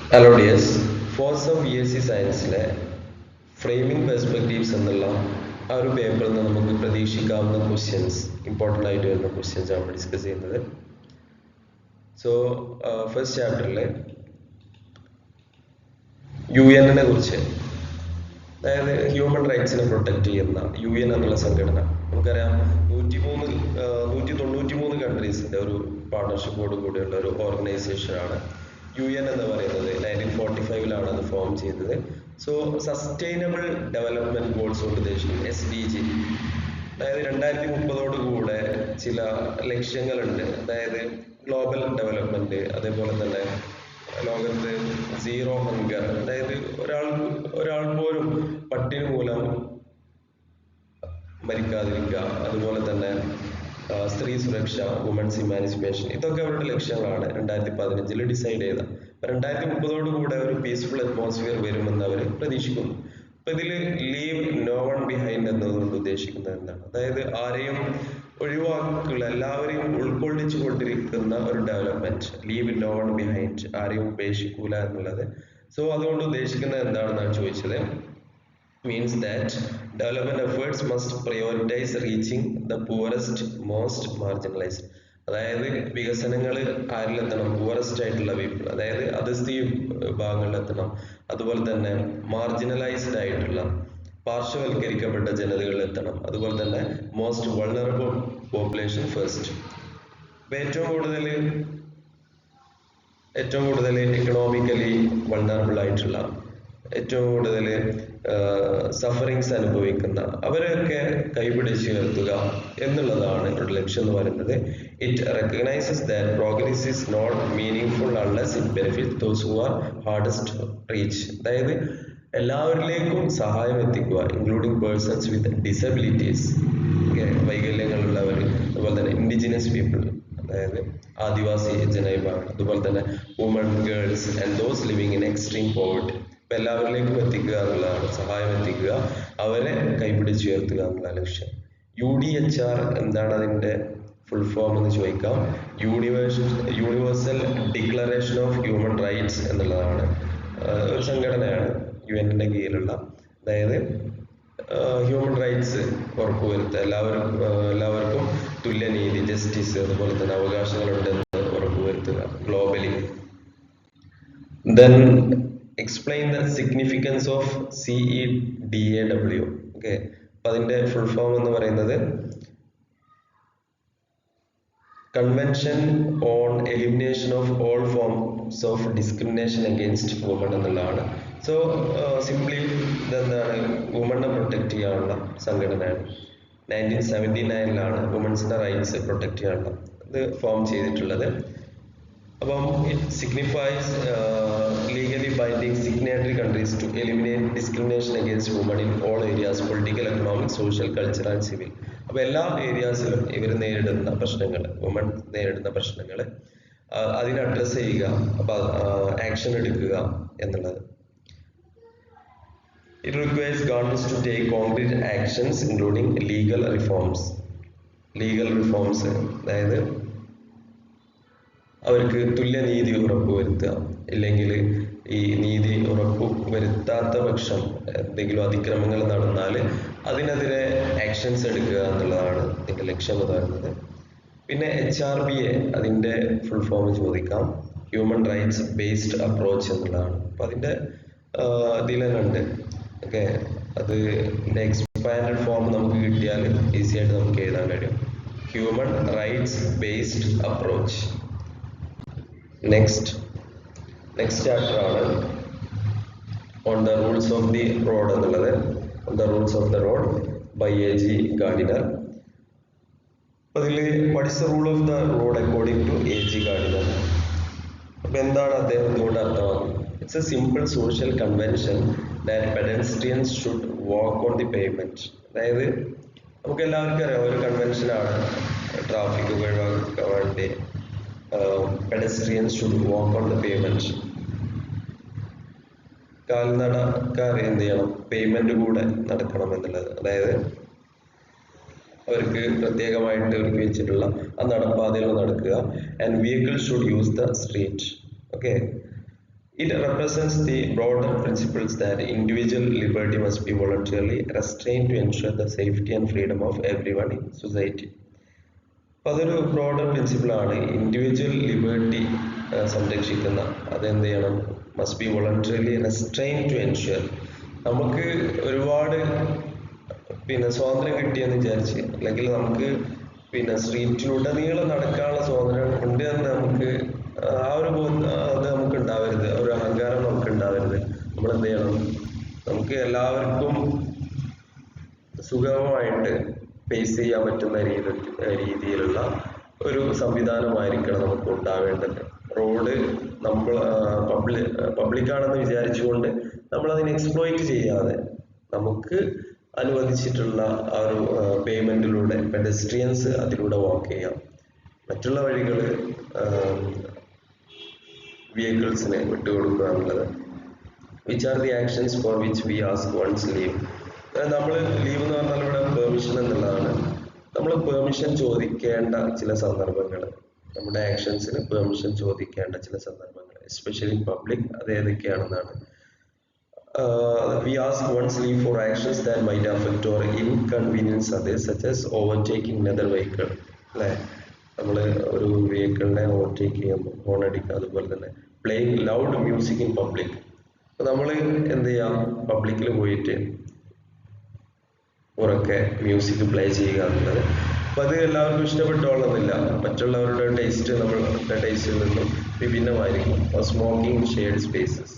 Hello dears. For some BSc സയൻസിലെ framing perspectives എന്നുള്ള ആ ഒരു പേപ്പറിൽ നിന്ന് നമുക്ക് പ്രതീക്ഷിക്കാവുന്ന ക്വസ്റ്റ്യൻസ് ഇമ്പോർട്ടൻ്റ് ആയിട്ട് വരുന്ന ക്വസ്റ്റ്യൻസ് ആണ് ഡിസ്കസ് ചെയ്യുന്നത്. സോ ഫസ്റ്റ് ചാപ്റ്ററിൽ UN കുറിച്ച്, അതായത് ഹ്യൂമൻ റൈറ്റ്സിനെ പ്രൊട്ടക്ട് ചെയ്യുന്ന UN എന്നുള്ള സംഘടന, നമുക്കറിയാം 193 കൺട്രീസിൻ്റെ ഒരു പാർട്ണർഷിപ്പോട് കൂടിയുള്ള ഒരു ഓർഗനൈസേഷനാണ് UN എന്ന് പറയുന്നത്. 1945 അത് ഫോം ചെയ്തത്. സോ സസ്റ്റൈനബിൾ ഡെവലപ്മെന്റ് ഗോൾസ് കൊണ്ട് ഉദ്ദേശിക്കുന്നത് SDG, അതായത് 2030 കൂടെ ചില ലക്ഷ്യങ്ങളുണ്ട്. അതായത് ഗ്ലോബൽ ഡെവലപ്മെന്റ്, അതേപോലെ തന്നെ ലോകത്ത് സീറോ ഹങ്കർ, അതായത് ഒരാൾ പോലും പട്ടിണി മൂലം മരിക്കാതിരിക്കുക, അതുപോലെ തന്നെ സ്ത്രീ സുരക്ഷ, വുമൻസ് ഇമാൻസിപ്പേഷൻ, ഇതൊക്കെ അവരുടെ ലക്ഷ്യങ്ങളാണ് 2015 ഡിസൈഡ് ചെയ്ത. 2030 കൂടെ ഒരു പീസ്ഫുൾ അറ്റ്മോസ്ഫിയർ വരുമെന്ന് അവർ പ്രതീക്ഷിക്കുന്നു. അപ്പൊ ഇതില് ലീവ് നോ വൺ ബിഹൈൻഡ് എന്നതുകൊണ്ട് ഉദ്ദേശിക്കുന്നത് എന്താണ്? അതായത് ആരെയും ഒഴിവാക്കുക, എല്ലാവരെയും ഉൾക്കൊള്ളിച്ചു കൊണ്ടിരിക്കുന്ന ഒരു development, leave no one behind, ആരെയും ഉപേക്ഷിക്കൂല എന്നുള്ളത്. സോ അതുകൊണ്ട് ഉദ്ദേശിക്കുന്നത് എന്താണെന്നാണ് ചോദിച്ചത്. Means that development efforts must prioritize reaching the poorest, most marginalized. അതായത് വികസനങ്ങൾ ആരിലെത്തണം? പൂവറസ്റ്റ് ആയിട്ടുള്ള പീപ്പിൾ, അതായത് അതിർത്തി ഭാഗങ്ങളിലെത്തണം. അതുപോലെ തന്നെ മാർജിനലൈസ്ഡ് ആയിട്ടുള്ള, പാർശ്വവൽക്കരിക്കപ്പെട്ട ജനതകളിലെത്തണം. അതുപോലെ തന്നെ മോസ്റ്റ് വൾണറബിൾ പോപ്പുലേഷൻ ഫസ്റ്റ്. ഏറ്റവും കൂടുതൽ എക്കണോമിക്കലി വൾണറബിൾ ആയിട്ടുള്ള, ഏറ്റവും കൂടുതൽ സഫറിങ്സ് അനുഭവിക്കുന്ന അവരെയൊക്കെ കൈപിടിച്ച് ഉയർത്തുക എന്നുള്ളതാണ് ഒരു ലക്ഷ്യം എന്ന് പറയുന്നത്. It recognises that progress is not meaningful unless it benefit those who are hardest reach. അതായത് എല്ലാവരിലേക്കും സഹായം എത്തിക്കുക, ഇൻക്ലൂഡിങ് പേഴ്സൺസ് വിത്ത് ഡിസബിലിറ്റീസ്, വൈകല്യങ്ങളുള്ളവർ, അതുപോലെ തന്നെ ഇൻഡിജിനസ് പീപ്പിൾ, അതായത് ആദിവാസി ജനവിഭാഗം, അതുപോലെ തന്നെ woman, girls and those living in extreme poverty. ഇപ്പൊ എല്ലാവരിലേക്കും എത്തിക്കുക എന്നുള്ളതാണ്, സഹായം എത്തിക്കുക, അവരെ കൈപിടിച്ചുയർത്തുക എന്നുള്ള ലക്ഷ്യം. UDHR എന്താണ് അതിന്റെ ഫുൾ ഫോം എന്ന് ചോദിക്കാം. Universal declaration of human rights എന്നുള്ളതാണ്. ഒരു സംഘടനയാണ് UN കീഴിലുള്ള. അതായത് ഹ്യൂമൻ റൈറ്റ്സ് ഉറപ്പുവരുത്തുക, എല്ലാവർക്കും തുല്യനീതി, ജസ്റ്റിസ്, അതുപോലെ തന്നെ അവകാശങ്ങളുണ്ടെന്ന് ഉറപ്പുവരുത്തുക globally. Then explain the significance of CEDAW. Okay, അപ്പൊ അതിന്റെ ഫുൾ ഫോം എന്ന് പറയുന്നത് convention on elimination of all forms of discrimination against woman എന്നുള്ളതാണ്. സോ സിംപ്ലി ഇതെന്താണ്? വുമണിനെ പ്രൊട്ടക്ട് ചെയ്യാനുള്ള സംഘടനയാണ്. 1979 വുമൻസിന്റെ റൈറ്റ്സ് പ്രൊട്ടക്ട് ചെയ്യാനുള്ള ഇത് ഫോം ചെയ്തിട്ടുള്ളത്. അപ്പം it signifies legally binding signatory countries to eliminate discrimination against woman in all areas, political, economic, social, cultural and civil. അപ്പൊ എല്ലാ ഏരിയാസിലും ഇവർ നേരിടുന്ന പ്രശ്നങ്ങൾ, വുമൺ നേരിടുന്ന പ്രശ്നങ്ങൾ അതിനെ അഡ്രസ് ചെയ്യുക, അപ്പൊ ആക്ഷൻ എടുക്കുക എന്നുള്ളത്. It requires governments to take concrete actions including legal reforms, അതായത് അവർക്ക് തുല്യനീതി ഉറപ്പുവരുത്തുക. ഇല്ലെങ്കിൽ ഈ നീതി ഉറപ്പുവരുത്താത്ത പക്ഷം എന്തെങ്കിലും അതിക്രമങ്ങൾ നടന്നാൽ അതിനെതിരെ ആക്ഷൻസ് എടുക്കുക എന്നുള്ളതാണ് ഇതിന്റെ ലക്ഷ്യം എന്ന് പറയുന്നത്. പിന്നെ HRBA, അതിന്റെ ഫുൾ ഫോം ചോദിക്കാം. ഹ്യൂമൻ റൈറ്റ്സ് ബേസ്ഡ് അപ്രോച്ച് എന്നുള്ളതാണ്. അപ്പൊ അതിന്റെ ഇതിൽ തന്നെ ഉണ്ട്. ഓക്കെ, അത് എക്സ്പാൻഡഡ് ഫോം നമുക്ക് കിട്ടിയാൽ ഈസി ആയിട്ട് നമുക്ക് എഴുതാൻ കഴിയും. Human rights based approach. Next chapter ആണ് on the rules of the road എന്നുള്ളത്. On the rules of the road by AG Gardiner. അതിൽ what is the rule of the road according to AG Gardiner? അപ്പൊ എന്താണ് അദ്ദേഹം ഇതുകൊണ്ട് അർത്ഥമാക്കുന്നത്? It's a simple social convention that pedestrians should walk on the pavement. അതായത് നമുക്ക് എല്ലാവർക്കും അറിയാം, ഒരു കൺവെൻഷനാണ് ട്രാഫിക് ഒഴിവാക്കാൻ വേണ്ടി pedestrians should walk on the pavement. കാൽനടക്കാർ എന്ത് ചെയ്യണം? പേയ്മെന്റ് കൂടെ നടക്കണം എന്നുള്ളത്. അതായത് അവർക്ക് പ്രത്യേകമായിട്ട് ഒരുക്കി വെച്ചിട്ടുള്ള ആ നടപ്പാതയിൽ നടക്കുക. And vehicle should use the street. Okay, It represents the broader principles that individual liberty must be voluntarily restrained to ensure the safety and freedom of everyone in society. അപ്പൊ അതൊരു ബ്രോഡർ പ്രിൻസിപ്പിളാണ്. ഇൻഡിവിജ്വൽ ലിബർട്ടി സംരക്ഷിക്കുന്ന അതെന്ത് ചെയ്യണം, must be voluntarily restrain to ensure. നമുക്ക് ഒരുപാട് സ്വാതന്ത്ര്യം കിട്ടിയെന്ന് വിചാരിച്ച്, അല്ലെങ്കിൽ നമുക്ക് സ്ട്രീറ്റിലുടനീളം നടക്കാനുള്ള സ്വാതന്ത്ര്യം ഉണ്ട് എന്ന് നമുക്ക് ആ ഒരു അത് നമുക്ക് ഉണ്ടാവരുത്, ഒരു അഹങ്കാരം നമുക്ക് ഉണ്ടാവരുത്. നമ്മൾ എന്ത് ചെയ്യണം, നമുക്ക് എല്ലാവർക്കും സുഗമമായിട്ട് ഫേസ് ചെയ്യാൻ പറ്റുന്ന രീതിയിലുള്ള ഒരു സംവിധാനമായിരിക്കണം നമുക്ക് ഉണ്ടാവേണ്ടത്. റോഡ് നമ്മൾ പബ്ലിക്കാണെന്ന് വിചാരിച്ചുകൊണ്ട് നമ്മൾ അതിനെ എക്സ്പ്ലോയിറ്റ് ചെയ്യാതെ നമുക്ക് അനുവദിച്ചിട്ടുള്ള ആ ഒരു പേയ്മെന്റിലൂടെ പെഡസ്ട്രിയൻസ് അതിലൂടെ വാക്ക് ചെയ്യാം. മറ്റുള്ള വഴികൾ വെഹിക്കിൾസിനെ വിട്ടുകൊടുക്കുക എന്നുള്ളത്. Which are the actions for which we ask once leave. നമ്മൾ ലീവ് എന്ന് പറഞ്ഞാൽ ഇവിടെ പെർമിഷൻ എന്നുള്ളതാണ്. നമ്മൾ പെർമിഷൻ ചോദിക്കേണ്ട ചില സന്ദർഭങ്ങൾ, നമ്മുടെ ആക്ഷൻസിന് പെർമിഷൻ ചോദിക്കേണ്ട ചില സന്ദർഭങ്ങൾ, എസ്പെഷ്യലി പബ്ലിക്, അത് ഏതൊക്കെയാണെന്നാണ്. We ask one's leave for actions that might affect or inconvenience others, such as overtaking another vehicle. അല്ലേ, നമ്മൾ ഒരു വെഹിക്കിളിനെ ഓവർടേക്ക് ചെയ്യുമ്പോൾ ഹോൺ അടിക്കുക. അതുപോലെ തന്നെ playing loud music in public. നമ്മൾ എന്ത് ചെയ്യാം, പബ്ലിക്കിൽ പോയിട്ട് ഉറക്കെ മ്യൂസിക് പ്ലേ ചെയ്യുക എന്നുള്ളത്. അപ്പം അത് എല്ലാവർക്കും ഇഷ്ടപ്പെട്ടോളുന്നില്ല. മറ്റുള്ളവരുടെ ടേസ്റ്റ് നമ്മളുടെ ടേസ്റ്റിൽ നിന്നും വിഭിന്നമായിരിക്കും. സ്മോക്കിംഗ് ഷെയർഡ് സ്പേസസ്,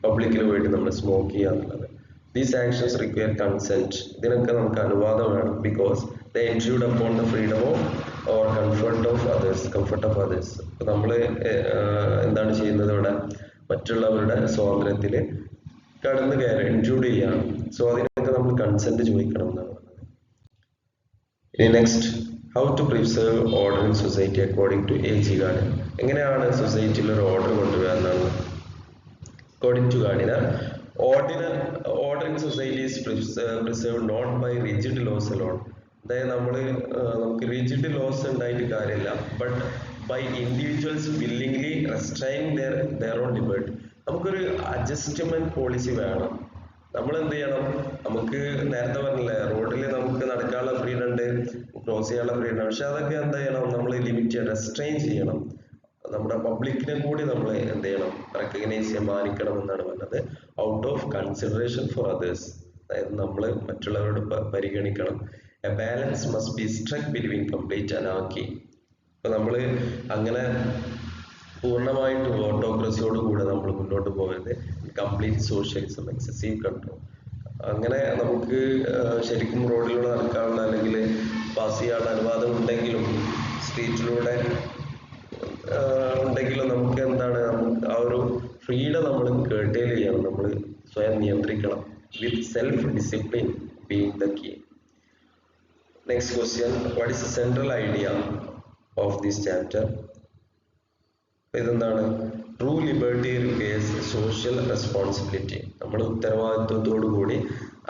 പബ്ലിക്കിൽ പോയിട്ട് നമ്മൾ സ്മോക്ക് ചെയ്യുക എന്നുള്ളത്. These actions require consent. ഇതിനൊക്കെ നമുക്ക് അനുവാദം വേണം. Because they intrude upon the freedom of or comfort of others. അപ്പം നമ്മൾ എന്താണ് ചെയ്യുന്നത്, ഇവിടെ മറ്റുള്ളവരുടെ സ്വാതന്ത്ര്യത്തിൽ കടന്നു കയറി ഇൻക്ലൂഡ് ചെയ്യാണ്. സോ അതിനൊക്കെ നമ്മൾ കൺസെന്റ് ചോദിക്കണം എന്നാണ് പറഞ്ഞത്. ഇനി next, how to preserve order in society according to A.G. Gardner. എങ്ങനെയാണ് സൊസൈറ്റിയിൽ ഒരു ഓർഡർ കൊണ്ടുവരിക എന്നാണ്. According to Gardner, order in society is preserved not by rigid laws alone. അതായത് നമുക്ക് റിജിഡ് ലോസ് ഉണ്ടായിട്ട് കാര്യമില്ല, but by individuals willingly restraining their own liberty. നമുക്കൊരു അഡ്ജസ്റ്റ്മെന്റ് പോളിസി വേണം. നമ്മൾ എന്ത് ചെയ്യണം, നമുക്ക് നേരത്തെ പറഞ്ഞില്ലേ, റോഡിൽ നമുക്ക് നടക്കാനുള്ള ഫ്രീഡം ഉണ്ട്, ക്രോസ് ചെയ്യാനുള്ള ഫ്രീഡം ഉണ്ട്. പക്ഷെ അതൊക്കെ എന്താ ചെയ്യണം, നമ്മൾ ലിമിറ്റ് ചെയ്യണം, റെസ്ട്രെയിൻ ചെയ്യണം. നമ്മുടെ പബ്ലിക്കിനെ കൂടി നമ്മൾ എന്ത് ചെയ്യണം, റെക്കഗ്നൈസ് ചെയ്യാൻ മാനിക്കണം എന്നാണ് പറഞ്ഞത്. Out of consideration for others, അതായത് നമ്മൾ മറ്റുള്ളവരോട് പരിഗണിക്കണം. A balance must be സ്ട്രക്ക് between complete anarchy. അപ്പൊ നമ്മൾ അങ്ങനെ പൂർണ്ണമായിട്ടും ഓട്ടോക്രസിയോട് കൂടെ നമ്മൾ മുന്നോട്ട് പോകരുത്. Complete socialism, excessive control. അങ്ങനെ നമുക്ക് ശരിക്കും റോഡിലൂടെ നടക്കാനുള്ള അല്ലെങ്കിൽ പാസ് ചെയ്യാനുള്ള അനുവാദം ഉണ്ടെങ്കിലും, സ്ട്രീറ്റിലൂടെ ഉണ്ടെങ്കിലും നമുക്ക് എന്താണ്, ആ ഒരു ഫ്രീഡം നമ്മൾ കേർട്ടേൽ ചെയ്യണം, നമ്മൾ സ്വയം നിയന്ത്രിക്കണം. With self discipline being the key. Next question, what is the central idea of this chapter? ഇതെന്താണ്? True liberty requires social responsibility. നമ്മൾ ഉത്തരവാദിത്വത്തോടു കൂടി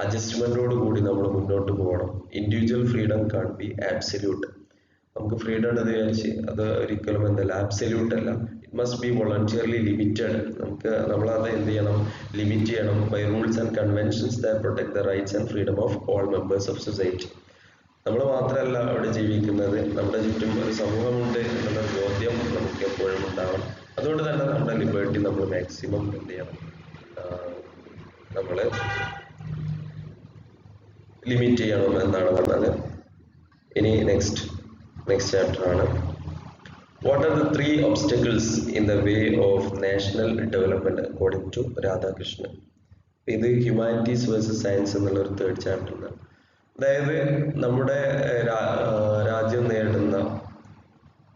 അഡ്ജസ്റ്റ്മെന്റോട് കൂടി നമ്മൾ മുന്നോട്ട് പോകണം. Individual freedom can be absolute. നമുക്ക് ഫ്രീഡം ഉണ്ടെന്ന് വിചാരിച്ച് അത് ഒരിക്കലും എന്തല്ല, ആബ്സല്യൂട്ട് അല്ല. It must be voluntarily limited. നമ്മളത് എന്ത് ചെയ്യണം, ലിമിറ്റ് ചെയ്യണം. By rules and conventions that protect the rights and freedom of all members of society. നമ്മൾ മാത്രമല്ല അവിടെ ജീവിക്കുന്നത്, നമ്മുടെ ചുറ്റും ഒരു സമൂഹമുണ്ട് എന്നുള്ള ബോധ്യം നമുക്ക് എപ്പോഴും ഉണ്ടാവണം. അതുകൊണ്ട് തന്നെ നമ്മുടെ ലിബർട്ടി നമ്മൾ മാക്സിമം എന്ത് ചെയ്യണം, നമ്മൾ ലിമിറ്റ് ചെയ്യണം എന്നാണ് പറഞ്ഞത്. ഇനി നെക്സ്റ്റ് ചാപ്റ്റർ ആണ്, what are the 3 obstacles in the way of national development according to Radhakrishnan. ഇത് ഹ്യൂമാനിറ്റീസ് വേഴ്സസ് സയൻസ് എന്നുള്ള ഒരു 3rd ചാപ്റ്റർ ആണ്. അതായത് നമ്മുടെ രാജ്യം നേരിടുന്ന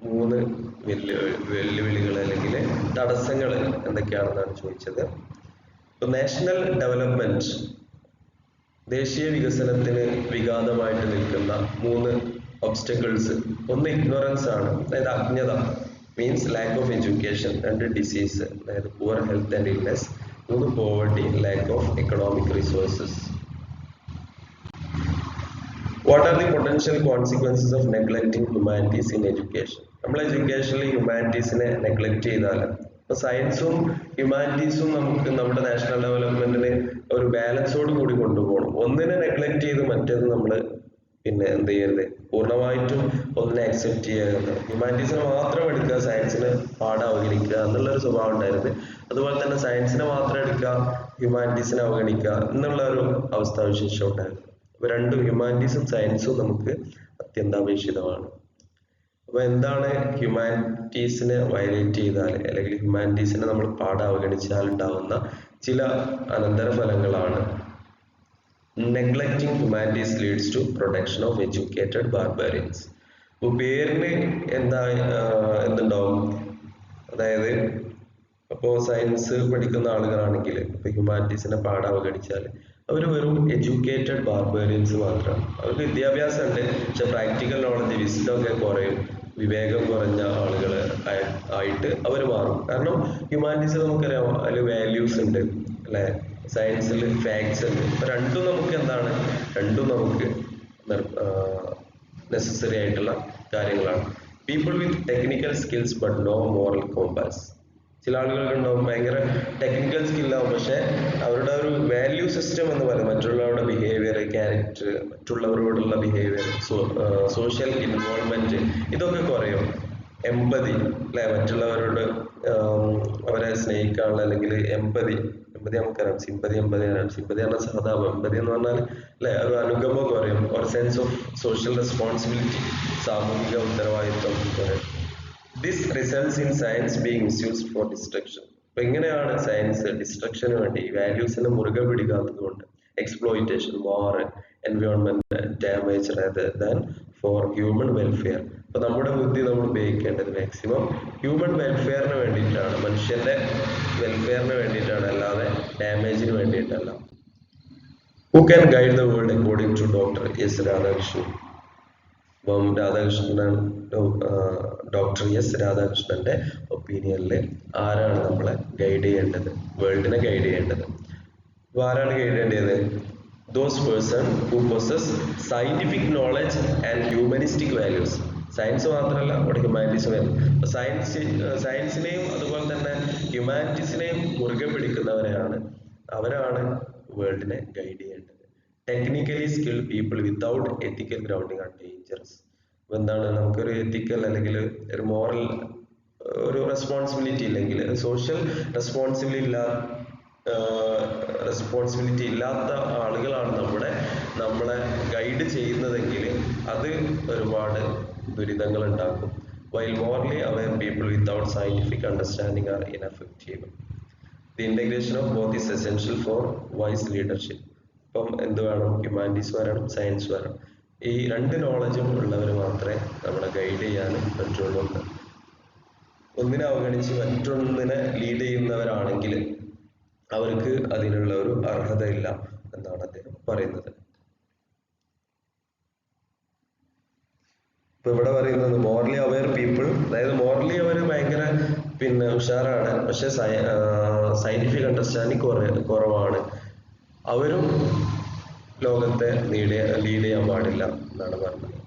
3 വെല്ലുവിളികൾ അല്ലെങ്കിൽ തടസ്സങ്ങൾ എന്തൊക്കെയാണെന്നാണ് ചോദിച്ചത്. ഇപ്പൊ നാഷണൽ ഡെവലപ്മെന്റ്, ദേശീയ വികസനത്തിന് വിഘാതമായിട്ട് നിൽക്കുന്ന 3 ഒബ്സ്റ്റക്കിൾസ്. ഒന്ന് ഇഗ്നോറൻസ് ആണ്, അതായത് അജ്ഞത, means lack of education. 2 disease, അതായത് poor health and illness. 3 poverty, lack of economic resources. What are the potential consequences of neglecting humanities in education? നമ്മൾ എഡ്യൂക്കേഷനിൽ ഹ്യൂമാനിറ്റീസിനെ നെഗ്ലക്ട് ചെയ്താൽ അപ്പൊ സയൻസും ഹ്യൂമാനിറ്റീസും നമുക്ക് നമ്മുടെ നാഷണൽ ഡെവലപ്മെന്റിന് ഒരു ബാലൻസോട് കൂടി കൊണ്ടുപോകണം. ഒന്നിനെ നെഗ്ലക്ട് ചെയ്ത് മറ്റേത് നമ്മൾ പിന്നെ എന്ത് ചെയ്യരുത്, പൂർണ്ണമായിട്ടും ഒന്നിനെ അക്സെപ്റ്റ് ചെയ്യാതെ ഹ്യൂമാനിറ്റീസിനെ മാത്രം എടുക്കുക, സയൻസിനെ പാടെ അവഗണിക്കുക എന്നുള്ള ഒരു സ്വഭാവം ഉണ്ടായിരുന്നു. അതുപോലെ തന്നെ സയൻസിനെ മാത്രം എടുക്കുക, ഹ്യൂമാനിറ്റീസിനെ അവഗണിക്കുക എന്നുള്ള ഒരു അവസ്ഥാവിശേഷം ഉണ്ടായിരുന്നു. അപ്പൊ രണ്ടും ഹ്യൂമാനിറ്റീസും സയൻസും നമുക്ക് അത്യന്താപേക്ഷിതമാണ്. അപ്പൊ എന്താണ് ഹ്യൂമാനിറ്റീസിനെ വയലേറ്റ് ചെയ്താൽ അല്ലെങ്കിൽ ഹ്യൂമാനിറ്റീസിനെ നമ്മൾ പാടെ അവഗണിച്ചാൽ ഉണ്ടാവുന്ന ചില അനന്തരഫലങ്ങളാണ് neglecting humanities leads to protection of educated barbarians. അപ്പൊ പേരിന് എന്താ എന്തുണ്ടാവും, അതായത് അപ്പോ സയൻസ് പഠിക്കുന്ന ആളുകളാണെങ്കിൽ ഇപ്പൊ ഹ്യൂമാനിറ്റീസിനെ പാടെ അവഗണിച്ചാൽ അവർ വെറും എഡ്യൂക്കേറ്റഡ് ബാർബേറിയൻസ് മാത്രമാണ്. അവർക്ക് വിദ്യാഭ്യാസം ഉണ്ട്, പക്ഷെ പ്രാക്ടിക്കൽ നോളജ് വിസ്ഡം ഒക്കെ കുറയും, വിവേകം കുറഞ്ഞ ആളുകൾ ആയിട്ട് അവർ മാറും. കാരണം ഹ്യൂമാനിറ്റീസ് നമുക്കറിയാം അതിൽ വാല്യൂസ് ഉണ്ട് അല്ലെ, സയൻസിൽ ഫാക്ട്സ് ഉണ്ട്. അപ്പൊ രണ്ടും നമുക്ക് എന്താണ്, രണ്ടും നമുക്ക് നെസസറി ആയിട്ടുള്ള കാര്യങ്ങളാണ്. People with technical skills but no moral compass. ചില ആളുകൾക്ക് ഉണ്ടാവും ഭയങ്കര ടെക്നിക്കൽ സ്കില്ലാവും, പക്ഷെ അവരുടെ ഒരു വാല്യൂ സിസ്റ്റം എന്ന് പറയുന്നത് മറ്റുള്ളവരുടെ ബിഹേവിയർ, ക്യാരക്ടർ, മറ്റുള്ളവരോടുള്ള ബിഹേവിയർ, സോഷ്യൽ ഇൻവോൾവ്മെന്റ് ഇതൊക്കെ കുറയും. എമ്പതി അല്ലെ, മറ്റുള്ളവരോട് അവരെ സ്നേഹിക്കാനുള്ള അല്ലെങ്കിൽ എമ്പതി നമുക്കറിയാം, സിമ്പതി എമ്പതിയാണ്. സിമ്പതി പറഞ്ഞാൽ സഹതാപം, എമ്പതി എന്ന് പറഞ്ഞാൽ അല്ലെ ഒരു അനുകമ്പം കുറയും, ഒരു സെൻസ് ഓഫ് സോഷ്യൽ റെസ്പോൺസിബിലിറ്റി, സാമൂഹിക ഉത്തരവാദിത്വം കുറയും. This results in science being misused for destruction. അപ്പൊ എങ്ങനെയാണ് സയൻസ് ഡിസ്ട്രക്ഷന് വേണ്ടി വാല്യൂസിനെ മുറുകെ പിടിക്കാത്തത് കൊണ്ട്, exploitation, war, environment damage rather than for human welfare. അപ്പൊ നമ്മുടെ ബുദ്ധി നമ്മൾ ഉപയോഗിക്കേണ്ടത് മാക്സിമം ഹ്യൂമൻ വെൽഫെയറിന് വേണ്ടിയിട്ടാണ്, മനുഷ്യന്റെ വെൽഫെയറിന് വേണ്ടിയിട്ടാണ്, അല്ലാതെ ഡാമേജിന് വേണ്ടിയിട്ടല്ല. Who can guide the world according to Dr. S. Radhakrishnan? അപ്പം ഡോക്ടർ എസ് രാധാകൃഷ്ണന്റെ ഒപ്പീനിയനിൽ ആരാണ് നമ്മളെ ഗൈഡ് ചെയ്യേണ്ടത്, വേൾഡിനെ ഗൈഡ് ചെയ്യേണ്ടത്? അപ്പൊ ആരാണ് ഗൈഡ് ചെയ്യേണ്ടത്? Those person who possess scientific knowledge and humanistic values. Science മാത്രമല്ല, അവിടെ ഹ്യൂമാനിറ്റീസ് വരും. സയൻസിനെയും അതുപോലെ തന്നെ ഹ്യൂമാനിറ്റീസിനെയും മുറുകെ പിടിക്കുന്നവരെയാണ്, അവരാണ് വേൾഡിനെ ഗൈഡ് ചെയ്യേണ്ടത്. ടെക്നിക്കലി സ്കിൽഡ് പീപ്പിൾ വിത്തൗട്ട് എത്തിക്കൽ ഗ്രൗണ്ടിങ് ആർ ഡേഞ്ചറസ്. എന്താണ്, നമുക്കൊരു എത്തിക്കൽ അല്ലെങ്കിൽ ഒരു മോറൽ ഒരു റെസ്പോൺസിബിലിറ്റി ഇല്ലെങ്കിൽ, സോഷ്യൽ റെസ്പോൺസിബിലിറ്റി ഇല്ലാത്ത ആളുകളാണ് നമ്മളെ ഗൈഡ് ചെയ്യുന്നതെങ്കിൽ അത് ഒരുപാട് ദുരിതങ്ങൾ ഉണ്ടാക്കും. While morally aware people without scientific understanding are ineffective. The integration of both is essential for wise leadership. ഇപ്പം എന്ത് വേണം, ഹ്യൂമാനിറ്റീസ് വരണം, സയൻസ് വരണം. ഈ രണ്ട് നോളജും ഉള്ളവർ മാത്രമേ നമ്മളെ ഗൈഡ് ചെയ്യാനും പറ്റുള്ളൂ. ഒന്നിനെ അവഗണിച്ച് മറ്റൊന്നിനെ ലീഡ് ചെയ്യുന്നവരാണെങ്കിൽ അവർക്ക് അതിനുള്ള ഒരു അർഹതയില്ല എന്നാണ് അദ്ദേഹം പറയുന്നത്. ഇപ്പൊ ഇവിടെ പറയുന്നത് മോറലി അവെയർ പീപ്പിൾ, അതായത് മോറലി അവർ ഭയങ്കര ഉഷാറാണ്, പക്ഷെ സയന്റിഫിക് അണ്ടർസ്റ്റാൻഡിങ് കുറവാണ്, അവരും ലോകത്തെ ലീഡ് ചെയ്യാൻ പാടില്ല എന്നാണ് പറഞ്ഞത്.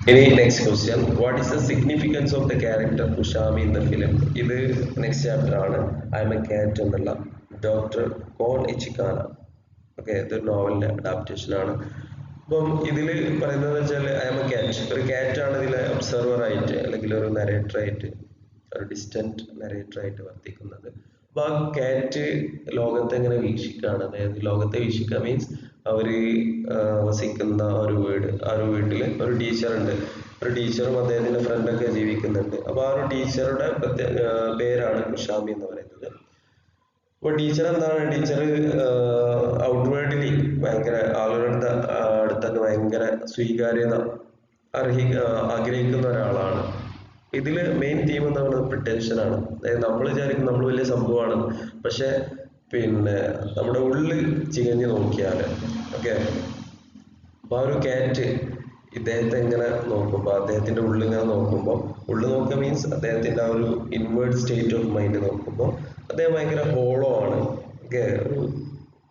ഇനി next question, what is the significance of the character Kushami in the film? ഇത് നെക്സ്റ്റ് ചാപ്റ്റർ ആണ്, ഐ എം എ കാറ്റ് എന്നുള്ള ഡോക്ടർ കോൺ ഇച്ചിക്കാന. ഓക്കെ, ഇതൊരു നോവലിന്റെ അഡാപ്റ്റേഷൻ ആണ്. അപ്പം ഇതിൽ പറയുന്നത് വെച്ചാൽ ഐ എം എ കാറ്റ്, ഒരു കാറ്റ് ആണ് ഇതിലെ ഒബ്സർവർ ആയിട്ട് അല്ലെങ്കിൽ ഒരു നരേറ്റർ ആയിട്ട്, ഒരു ഡിസ്റ്റന്റ് നരേറ്റർ ആയിട്ട് വർത്തിക്കുന്നത്. അപ്പൊ ആ കാറ്റ് ലോകത്തെ എങ്ങനെ വീക്ഷിക്കുകയാണ്, അതായത് ലോകത്തെ വീക്ഷിക്കുക മീൻസ് അവര് വസിക്കുന്ന ഒരു വീട്, ആ ഒരു വീട്ടില് ഒരു ടീച്ചർ ഉണ്ട്, ഒരു ടീച്ചറും അദ്ദേഹത്തിന്റെ ഫ്രണ്ടൊക്കെ ജീവിക്കുന്നുണ്ട്. അപ്പൊ ആ ഒരു ടീച്ചറുടെ പേരാണ് ഉഷാമി എന്ന് പറയുന്നത്. അപ്പൊ ടീച്ചർ എന്താണ്, ടീച്ചർ ഔട്ട്വേർഡിലി ഭയങ്കര ആളുകളുടെ അടുത്തൊക്കെ ഭയങ്കര സ്വീകാര്യത ആഗ്രഹിക്കുന്ന ഒരാളാണ്. ഇതില് മെയിൻ തീം എന്ന് പറയുന്നത് പ്രിട്ടൻഷൻ ആണ്. അതായത് നമ്മൾ വിചാരിക്കും നമ്മൾ വലിയ സംഭവമാണ്, പക്ഷെ നമ്മുടെ ഉള്ളിൽ ചികഞ്ഞു നോക്കിയാല് ഓക്കെ, അപ്പൊ ആ ഒരു കാറ്റ് ഇദ്ദേഹത്തെ ഇങ്ങനെ നോക്കുമ്പോ, അദ്ദേഹത്തിന്റെ ഉള്ളിങ്ങനെ നോക്കുമ്പോ, ഉള്ളിൽ നോക്കുക മീൻസ് അദ്ദേഹത്തിന്റെ ആ ഒരു ഇൻവേർഡ് സ്റ്റേറ്റ് ഓഫ് മൈൻഡ് നോക്കുമ്പോൾ അദ്ദേഹം ഭയങ്കര ഹോളോ ആണ്. ഓക്കെ, ഒരു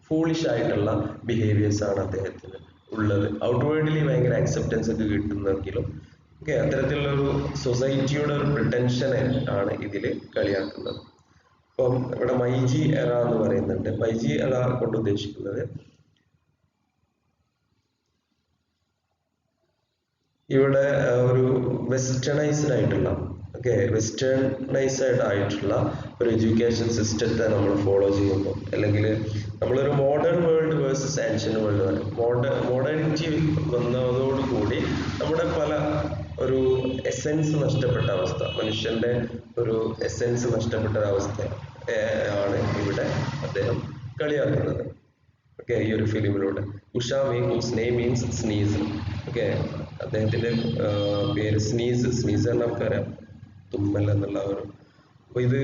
ഫൂളിഷ് ആയിട്ടുള്ള ബിഹേവിയേഴ്സ് ആണ് അദ്ദേഹത്തിന് ഉള്ളത്. ഔട്ട്വേർഡിലി ഭയങ്കര അക്സെപ്റ്റൻസ് ഒക്കെ കിട്ടുന്നെങ്കിലും ഓക്കെ, അത്തരത്തിലുള്ള ഒരു സൊസൈറ്റിയുടെ ഒരു പ്രിട്ടൻഷനെ ആണ് ഇതിൽ കളിയാക്കുന്നത്. അപ്പം ഇവിടെ മൈജി എറ എന്ന് പറയുന്നുണ്ട്. മൈജി എറ കൊണ്ട് ഉദ്ദേശിക്കുന്നത് ഇവിടെ ഒരു വെസ്റ്റേണൈസ്ഡ് ആയിട്ടുള്ള, ഓക്കെ, വെസ്റ്റേണൈസ്ഡ് ആയിട്ടുള്ള ഒരു എഡ്യൂക്കേഷൻ സിസ്റ്റത്തെ നമ്മൾ ഫോളോ ചെയ്യുമ്പോൾ, അല്ലെങ്കിൽ നമ്മളൊരു modern world versus ancient world പറയും. മോഡേണിറ്റി വന്നതോടുകൂടി നമ്മുടെ പല ഒരു എസെൻസ് നഷ്ടപ്പെട്ട അവസ്ഥ, മനുഷ്യന്റെ ഒരു എസെൻസ് നഷ്ടപ്പെട്ട ഒരവസ്ഥ ആണ് ഇവിടെ അദ്ദേഹം കളിയാക്കുന്നത്. ഓക്കെ, ഈ ഒരു ഫിലിമിലൂടെ. Kushami whose name means sneeze. Okay, അദ്ദേഹത്തിന്റെ പേര് സ്നീസ്. സ്നീസ് എന്ന് നമുക്കറിയാം, തുമ്മൽ എന്നുള്ള ഒരു. അപ്പൊ ഇത്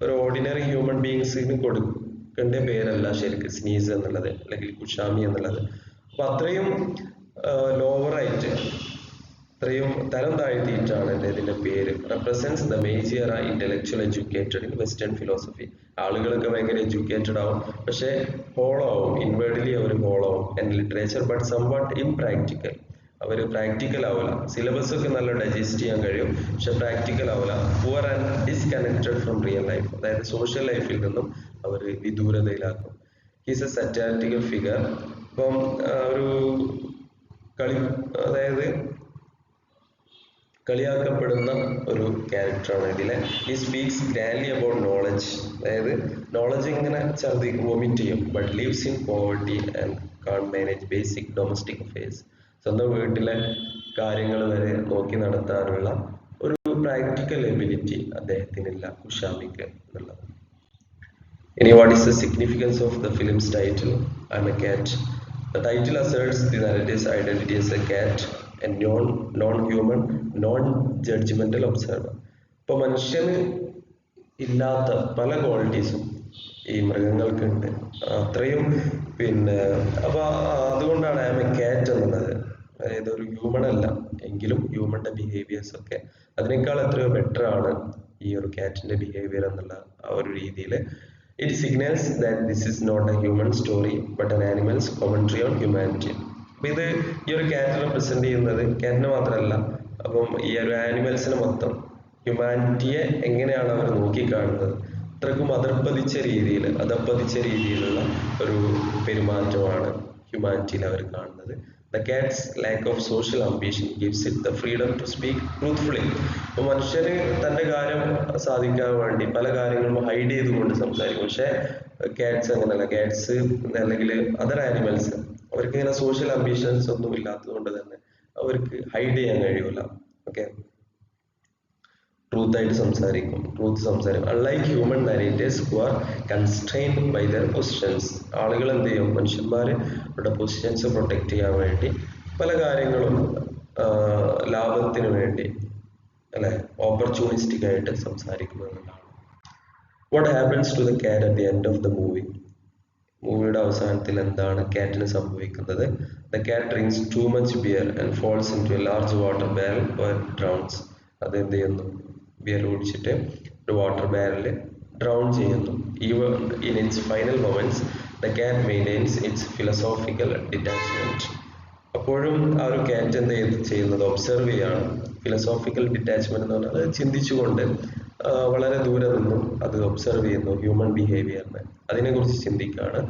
ഒരു ഓർഡിനറി ഹ്യൂമൻ ബീങ്സിന് കൊടുക്കേണ്ട പേരല്ല ശരിക്കും സ്നീസ് എന്നുള്ളത്, അല്ലെങ്കിൽ ഉഷാമി എന്നുള്ളത്. അപ്പൊ അത്രയും ലോവറായിട്ട്, അത്രയും തരം താഴ്ത്തിയിട്ടാണ് ഇതിന്റെ പേര്. Represents the Meiji intellectual educated in western philosophy. ആളുകളൊക്കെ ഭയങ്കര എഡ്യൂക്കേറ്റഡ് ആവും, പക്ഷെ ഹോളോ ആവും, ഇൻവേർഡ്ലി അവർ ഹോളോ ആവും. And literature but somewhat impractical. അവർ പ്രാക്ടിക്കൽ ആവില്ല. സിലബസ് ഒക്കെ നല്ല ഡൈജസ്റ്റ് ചെയ്യാൻ കഴിയും, പക്ഷെ പ്രാക്ടിക്കൽ ആവില്ല. Poor and disconnected from real life. അതായത് സോഷ്യൽ ലൈഫിൽ നിന്നും അവർ വിദൂരതയിലാക്കും. He's a satirical figure. ഇപ്പം ഒരു അതായത് കളിയാക്കപ്പെടുന്ന ഒരു ക്യാരക്ടറാണ് ഇതിലെ. He speaks grandly about knowledge. അതായത് നോളജ് ഇങ്ങനെ വോമിറ്റ് ചെയ്യും. But leaves in poverty and can manage basic domestic affairs. സ്വന്തം വീട്ടിലെ കാര്യങ്ങൾ വരെ നോക്കി നടത്താനുള്ള ഒരു പ്രാക്ടിക്കൽ എബിലിറ്റി അദ്ദേഹത്തിനില്ല, ഉഷാമിക്ക് എന്നുള്ളത്. ഇനി what is the significance of the films title? I am a കാറ്റ്. The title asserts the narrative's identity as a cat, a non-human, non-judgmental observer. ഇപ്പൊ മനുഷ്യന് ഇല്ലാത്ത പല ക്വാളിറ്റീസും ഈ മൃഗങ്ങൾക്കുണ്ട്, അത്രയും. അപ്പൊ അതുകൊണ്ടാണ് ഐ എം എ കാറ്റ് എന്നുള്ളത്. അതായത് ഒരു ഹ്യൂമൺ അല്ല എങ്കിലും ഹ്യൂമന്റെ ബിഹേവിയേഴ്സ് ഒക്കെ അതിനേക്കാൾ എത്രയോ ബെറ്റർ ആണ് ഈ ഒരു കാറ്റിന്റെ ബിഹേവിയർ എന്നുള്ള ആ ഒരു രീതിയിൽ. It signals that this is not a human story but an animal's commentary on humanity. അപ്പൊ ഇത് ഈ ഒരു കാറ്റ് റെപ്രസെന്റ് ചെയ്യുന്നത് കാറ്റിനെ മാത്രമല്ല, അപ്പം ഈ ഒരു ആനിമൽസിനെ മൊത്തം, ഹ്യൂമാനിറ്റിയെ എങ്ങനെയാണ് അവർ നോക്കിക്കാണുന്നത്, അത്രക്കും അതപ്പതിച്ച രീതിയിലുള്ള ഒരു പെരുമാറ്റമാണ് ഹ്യൂമാനിറ്റിയിൽ അവർ കാണുന്നത്. The cat's lack of social ambition gives it the freedom to speak truthfully. അപ്പോൾ മനുഷ്യന് തന്റെ കാര്യം സാധിക്കാൻ വേണ്ടി പല കാര്യങ്ങളും ഹൈഡ് ചെയ്തുകൊണ്ട് സംസാരിക്കും. പക്ഷെ കാറ്റ്സ് അങ്ങനെയല്ല. കാറ്റ്സ് അല്ലെങ്കിൽ അതർ ആനിമൽസ്, അവർക്ക് ഇങ്ങനെ സോഷ്യൽ അംബിഷൻസ് ഒന്നും ഇല്ലാത്തത് കൊണ്ട് തന്നെ അവർക്ക് ഹൈഡ് ചെയ്യാൻ കഴിയൂല. ഓക്കെ, ട്രൂത്ത് സംസാരിക്കും. Unlike human narrators who are constrained by their positions. ആളുകൾ എന്ത് ചെയ്യും? മനുഷ്യന്മാർ അവരുടെ പൊസിഷൻസ് പ്രൊട്ടക്ട് ചെയ്യാൻ വേണ്ടി പല കാര്യങ്ങളും ലാഭത്തിന് വേണ്ടി, അല്ലെ, ഓപ്പർച്യൂണിസ്റ്റിക് ആയിട്ട് സംസാരിക്കുന്നതാണ്. What happens to the cat at the end of the movie? മൂവിയുടെ അവസാനത്തിൽ എന്താണ് കാറ്റിന് സംഭവിക്കുന്നത്? The cat drinks too much beer and falls into a large water barrel or drowns. അത് എന്ത് ചെയ്യുന്നു? ബിയർ കുടിച്ചിട്ട് ഒരു വാട്ടർ ബാരലിൽ ഡ്രൗൺ ചെയ്യുന്നു. Even in its final moments the cat maintains its philosophical detachment. അപ്പോഴും ആ ഒരു കാറ്റ് എന്ത് ചെയ്യുന്നത്? ഒബ്സർവ് ചെയ്യാണ്. ഫിലോസോഫിക്കൽ ഡിറ്റാച്ച്മെന്റ് എന്ന് പറഞ്ഞാൽ അത് ചിന്തിച്ചുകൊണ്ട് വളരെ ദൂരെ നിന്നും അത് ഒബ്സർവ് ചെയ്യുന്നു ഹ്യൂമൻ ബിഹേവിയറിനെ. അതിനെക്കുറിച്ച് ചിന്തിക്കുകയാണ്.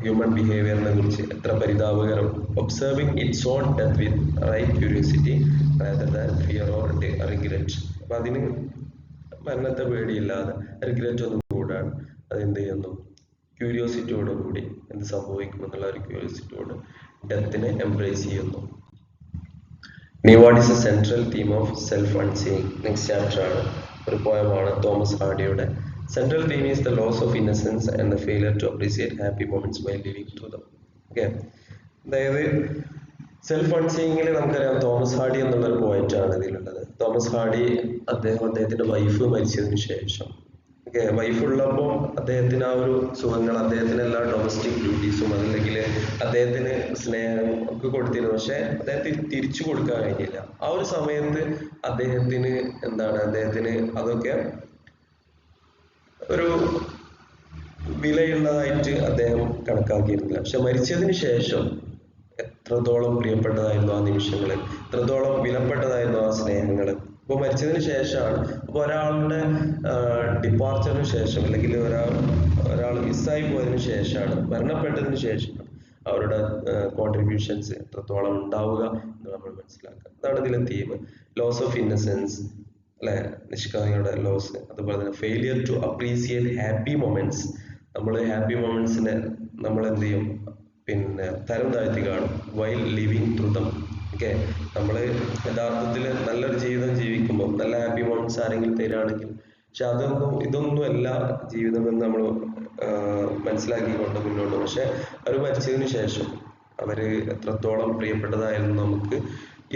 ഹ്യൂമൻ ബിഹേവിയറിനെ കുറിച്ച് എത്ര പരിതാപകരം. Observing its own death with right curiosity rather than fear or regret. അപ്പൊ അതിന് മരണത്തെ പേടിയില്ലാതെ, റിഗ്രറ്റ് ഒന്നും കൂടാണ്, അതെന്ത് ചെയ്യുന്നു? ക്യൂരിയോസിറ്റിയോട് കൂടി എന്ത് സംഭവിക്കും എന്നുള്ള ഒരു ക്യൂരിയോസിറ്റിയോട് ഡെത്തിനെ എംബ്രേസ് ചെയ്യുന്നു. ഇനി what is a central theme of self unseeing? Next chapter ആണ്, ഒരു പോയമാണ് തോമസ് ഹാർഡിയുടെ. Central theme is the loss of innocence and the failure to appreciate happy moments while living through them. Okay, അതായത് self അൺസീയിങ്ങിൽ നമുക്കറിയാം Thomas hardy എന്നുള്ളൊരു point ആണ് ഇതിലുള്ളത്. തോമസ് ഹാർഡി അദ്ദേഹത്തിന്റെ വൈഫ് മരിച്ചതിന് ശേഷം, ഓക്കെ, വൈഫ് ഉള്ളപ്പോൾ അദ്ദേഹത്തിന് ആ ഒരു സുഖങ്ങൾ, അദ്ദേഹത്തിന് എല്ലാ ഡൊമസ്റ്റിക് ഡ്യൂട്ടീസും അതല്ലെങ്കിൽ അദ്ദേഹത്തിന് സ്നേഹം ഒക്കെ കൊടുത്തിരുന്നു. പക്ഷെ അദ്ദേഹത്തിന് തിരിച്ചു കൊടുക്കാൻ കഴിഞ്ഞില്ല. ആ ഒരു സമയത്ത് അദ്ദേഹത്തിന് അദ്ദേഹത്തിന് അതൊക്കെ ഒരു വിലയുള്ളതായിട്ട് അദ്ദേഹം കണക്കാക്കിയിരുന്നില്ല. പക്ഷെ മരിച്ചതിന് ശേഷം എത്ര എത്രത്തോളം പ്രിയപ്പെട്ടതായിരുന്നു ആ നിമിഷങ്ങൾ, എത്രത്തോളം വിലപ്പെട്ടതായിരുന്നു ആ സ്നേഹങ്ങൾ. ഇപ്പൊ മരിച്ചതിന് ശേഷമാണ്, അപ്പൊ ഒരാളുടെ ഡിപ്പാർച്ചറിന് ശേഷം അല്ലെങ്കിൽ ഒരാൾ മിസ്സായി പോയതിനു ശേഷമാണ്, മരണപ്പെട്ടതിന് ശേഷം അവരുടെ കോൺട്രിബ്യൂഷൻസ് എത്രത്തോളം ഉണ്ടാവുക എന്ന് നമ്മൾ മനസ്സിലാക്കുക. അതാണ് ഇതിലെ തീം. ലോസ് ഓഫ് ഇന്നസെൻസ്, അല്ലെ, നിഷ്കളങ്കയുടെ ലോസ്. അതുപോലെ തന്നെ failure to appreciate happy moments. നമ്മൾ ഹാപ്പി മൊമെന്റ്സിനെ നമ്മൾ എന്ത് ചെയ്യും, പിന്നെ തരം താഴ്ത്തി കാണും. While living through them. Okay, നമ്മൾ യഥാർത്ഥത്തിൽ നല്ലൊരു ജീവിതം ജീവിക്കുമ്പോൾ നല്ല ഹാപ്പി മൊമെന്റ്സ് ആരെങ്കിലും തരികയാണെങ്കിൽ, പക്ഷെ ഇതൊന്നും അല്ല ജീവിതം എന്ന് നമ്മൾ മനസ്സിലാക്കിക്കൊണ്ട് മുന്നോട്ട്. പക്ഷെ അവർ മരിച്ചതിന് ശേഷം അവര് എത്രത്തോളം പ്രിയപ്പെട്ടതായിരുന്നു നമുക്ക്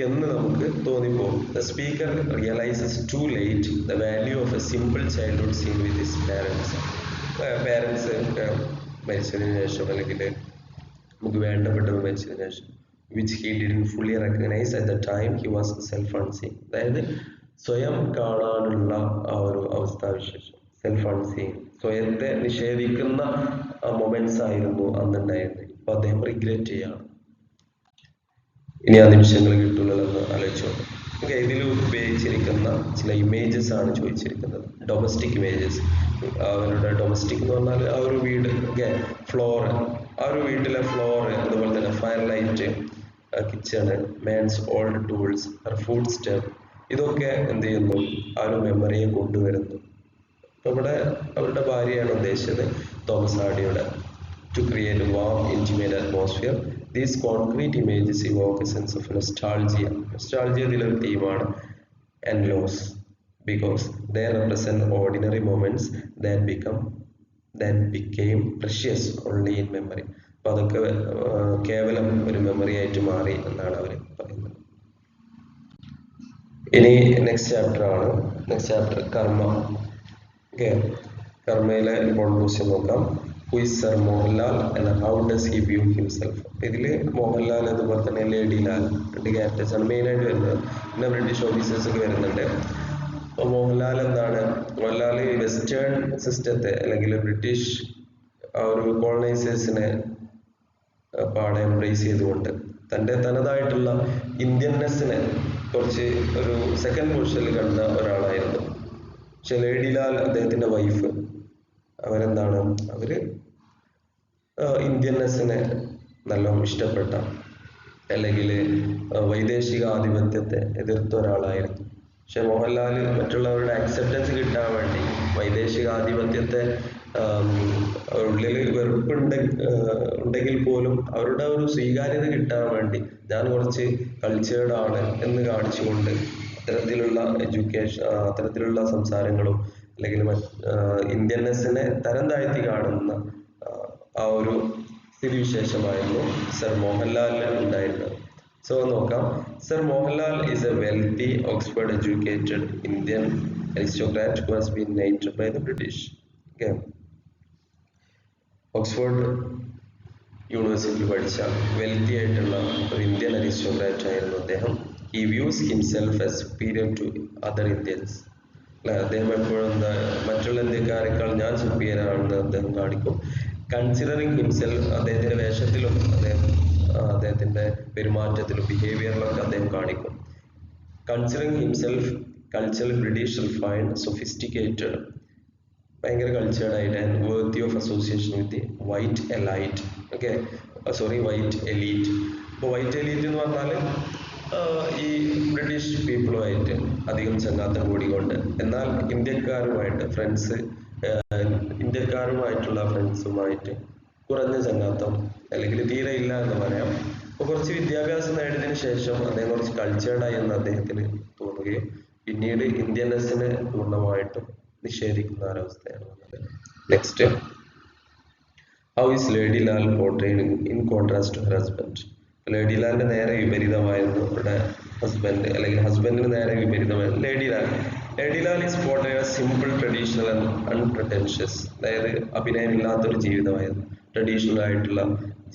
എന്ന് നമുക്ക് തോന്നിപ്പോകും. The speaker realises too late the value of a simple childhood scene with his parents. Parents ഒക്കെ മരിച്ചതിന് ശേഷം അല്ലെങ്കിൽ നമുക്ക് വേണ്ടപ്പെട്ടവർ മരിച്ചതിന് ശേഷം, which he didn't fully recognise at the time he was self unseen. അതായത് സ്വയം കാണാനുള്ള ആ ഒരു അവസ്ഥാവിശേഷം, സെൽഫ് അൺസീൻ, സ്വയത്തെ നിഷേധിക്കുന്ന മൊമെന്റ്സ് ആയിരുന്നു അന്നുണ്ടായിരുന്നത്. ഇപ്പൊ അദ്ദേഹം റിഗ്രറ്റ് ചെയ്യാണ്. ഇനി ആ നിമിഷങ്ങൾ കിട്ടുള്ളതെന്ന് ആലോചിച്ചോണ്ട്. ഓക്കെ, ഇതിൽ ഉപയോഗിച്ചിരിക്കുന്ന ചില ഇമേജസ് ആണ് ചോദിച്ചിരിക്കുന്നത്. Domestic images. അവരുടെ ഡൊമസ്റ്റിക് എന്ന് പറഞ്ഞാൽ ആ ഒരു വീട്, ഓക്കെ, ഫ്ലോർ, ആ ഒരു വീട്ടിലെ ഫ്ലോർ, അതുപോലെ തന്നെ fire light, kitchen, man's old tools, food step, ഇതൊക്കെ എന്ത് ചെയ്യുന്നു, ആ ഒരു മെമ്മറിയെ കൊണ്ടുവരുന്നു. അപ്പൊ ഇവിടെ അവരുടെ ഭാര്യയാണ് ഉദ്ദേശിച്ചത്, Thomas ഹാർഡിയുടെ. To create a warm, intimate atmosphere, these concrete images evoke a sense of nostalgia. Nostalgia ഇതിലൊരു തീമാണ്. And loss, because they represent ordinary moments that became precious only in memory. അപ്പൊ അതൊക്കെ കേവലം ഒരു മെമ്മറി ആയിട്ട് മാറി എന്നാണ് അവർ പറയുന്നത്. ഇനി നെക്സ്റ്റ് ചാപ്റ്റർ കർമ്മ. ഓക്കെ, കർമ്മയിലെ ഇമ്പോർട്ടൻറ്റ് ക്വസ്റ്റ്യൻ നോക്കാം. Who is Sir Mohanlal and how does he view himself? ഇതില് മോഹൻലാൽ അതുപോലെ തന്നെ ലേഡി ലാൽ, രണ്ട് ക്യാരക്ടേഴ്സ് ആണ് മെയിൻ ആയിട്ട് വരുന്നത്. പിന്നെ ബ്രിട്ടീഷ് ഓഫീസേഴ്സ് ഒക്കെ വരുന്നുണ്ട്. അപ്പൊ മോഹൻലാൽ എന്താണ്, മോഹൻലാൽ വെസ്റ്റേൺ സിസ്റ്റത്തെ അല്ലെങ്കിൽ ബ്രിട്ടീഷ് ആ ഒരു കോളനൈസേഴ്സിനെ പാടെ എംബ്രേസ് ചെയ്തുകൊണ്ട് തൻ്റെ തനതായിട്ടുള്ള ഇന്ത്യൻനെസ്സിനെ കുറച്ച് ഒരു സെക്കൻഡ് പൊസിഷനിൽ കണ്ട ഒരാളായിരുന്നു. പക്ഷെ ലേഡി ലാൽ, അദ്ദേഹത്തിന്റെ വൈഫ്, അവരെന്താണ്, അവര് ഇന്ത്യൻനെസ്സിനെ നല്ലോണം ഇഷ്ടപ്പെട്ട അല്ലെങ്കിൽ വൈദേശിക ആധിപത്യത്തെ എതിർത്ത ഒരാളായിരുന്നു. പക്ഷെ മോഹൻലാൽ മറ്റുള്ളവരുടെ അക്സെപ്റ്റൻസ് കിട്ടാൻ വേണ്ടി, വൈദേശിക ആധിപത്യത്തെ ഉള്ളിൽ ഉണ്ടെങ്കിൽ പോലും അവരുടെ ഒരു സ്വീകാര്യത കിട്ടാൻ വേണ്ടി ഞാൻ കുറച്ച് കൾച്ചേർഡ് ആണ് എന്ന് കാണിച്ചുകൊണ്ട് അത്തരത്തിലുള്ള അത്തരത്തിലുള്ള സംസാരങ്ങളും അല്ലെങ്കിൽ ഇന്ത്യൻനെസ്സിനെ തരം താഴ്ത്തി കാണുന്ന ആ ഒരു സ്ഥിതിവിശേഷമായിരുന്നു സർ മോഹൻലാലിന് ഉണ്ടായിരുന്നത്. സോ നോക്കാം. Sir Mohanlal is A wealthy Oxford educated Indian aristocrat who has been knighted by the British. Okay. Oxford യൂണിവേഴ്സിറ്റിയിൽ പഠിച്ച വെൽത്തി ആയിട്ടുള്ള ഒരു ഇന്ത്യൻ അരിസ്റ്റോക്രാറ്റ് ആയിരുന്നു അദ്ദേഹം. He views himself as superior to other Indians. അദ്ദേഹം എപ്പോഴും മറ്റുള്ള ഇന്ത്യക്കാരെക്കാൾ ഞാൻ സുപ്പീരിയർ ആണെന്ന് അദ്ദേഹം കാണിക്കും. കൺസിഡറിങ് ഹിംസെൽഫ്, അദ്ദേഹത്തിന്റെ വേഷത്തിലും അദ്ദേഹത്തിന്റെ പെരുമാറ്റത്തിലും ബിഹേവിയറിലൊക്കെ അദ്ദേഹം കാണിക്കും. Considering himself cultural British refined sophisticated, ഭയങ്കര കൾച്ചേർഡ് ആയിട്ട്, and വേർത്തി of association with white elite. Okay, white elite. ഇപ്പോൾ വൈറ്റ് എലീറ്റ് എന്ന് പറഞ്ഞാൽ ഈ ബ്രിട്ടീഷ് പീപ്പിളുമായിട്ട് അധികം ചങ്ങാത്തം കൂടിക്കൊണ്ട്, എന്നാൽ ഇന്ത്യക്കാരുമായിട്ടുള്ള ഫ്രണ്ട്സുമായിട്ട് കുറഞ്ഞ ചങ്ങാത്തം അല്ലെങ്കിൽ തീരെ ഇല്ല എന്ന് പറയാം. അപ്പോൾ കുറച്ച് വിദ്യാഭ്യാസം നേടിയതിനു ശേഷം അദ്ദേഹം കുറച്ച് കൾച്ചേർഡായി എന്ന് അദ്ദേഹത്തിന് തോന്നുകയും പിന്നീട് ഇന്ത്യൻനെസ്സിനെ പൂർണ്ണമായിട്ടും നിഷേധിക്കുന്ന ഒരവസ്ഥയാണ് വന്നത്. Next, how is Lady Lal portrayed in contrast to her husband. Lady ലാലിന്റെ നേരെ വിപരീതമായിരുന്നു ഇവിടെ ഹസ്ബൻഡ്, അല്ലെങ്കിൽ ഹസ്ബൻഡിന് നേരെ വിപരീതമായിരുന്നു Lady Lal. Lady Lal is portrayed as simple, traditional and unpretentious. അതായത് അഭിനയമില്ലാത്തൊരു ജീവിതമായിരുന്നു, ട്രഡീഷണൽ ആയിട്ടുള്ള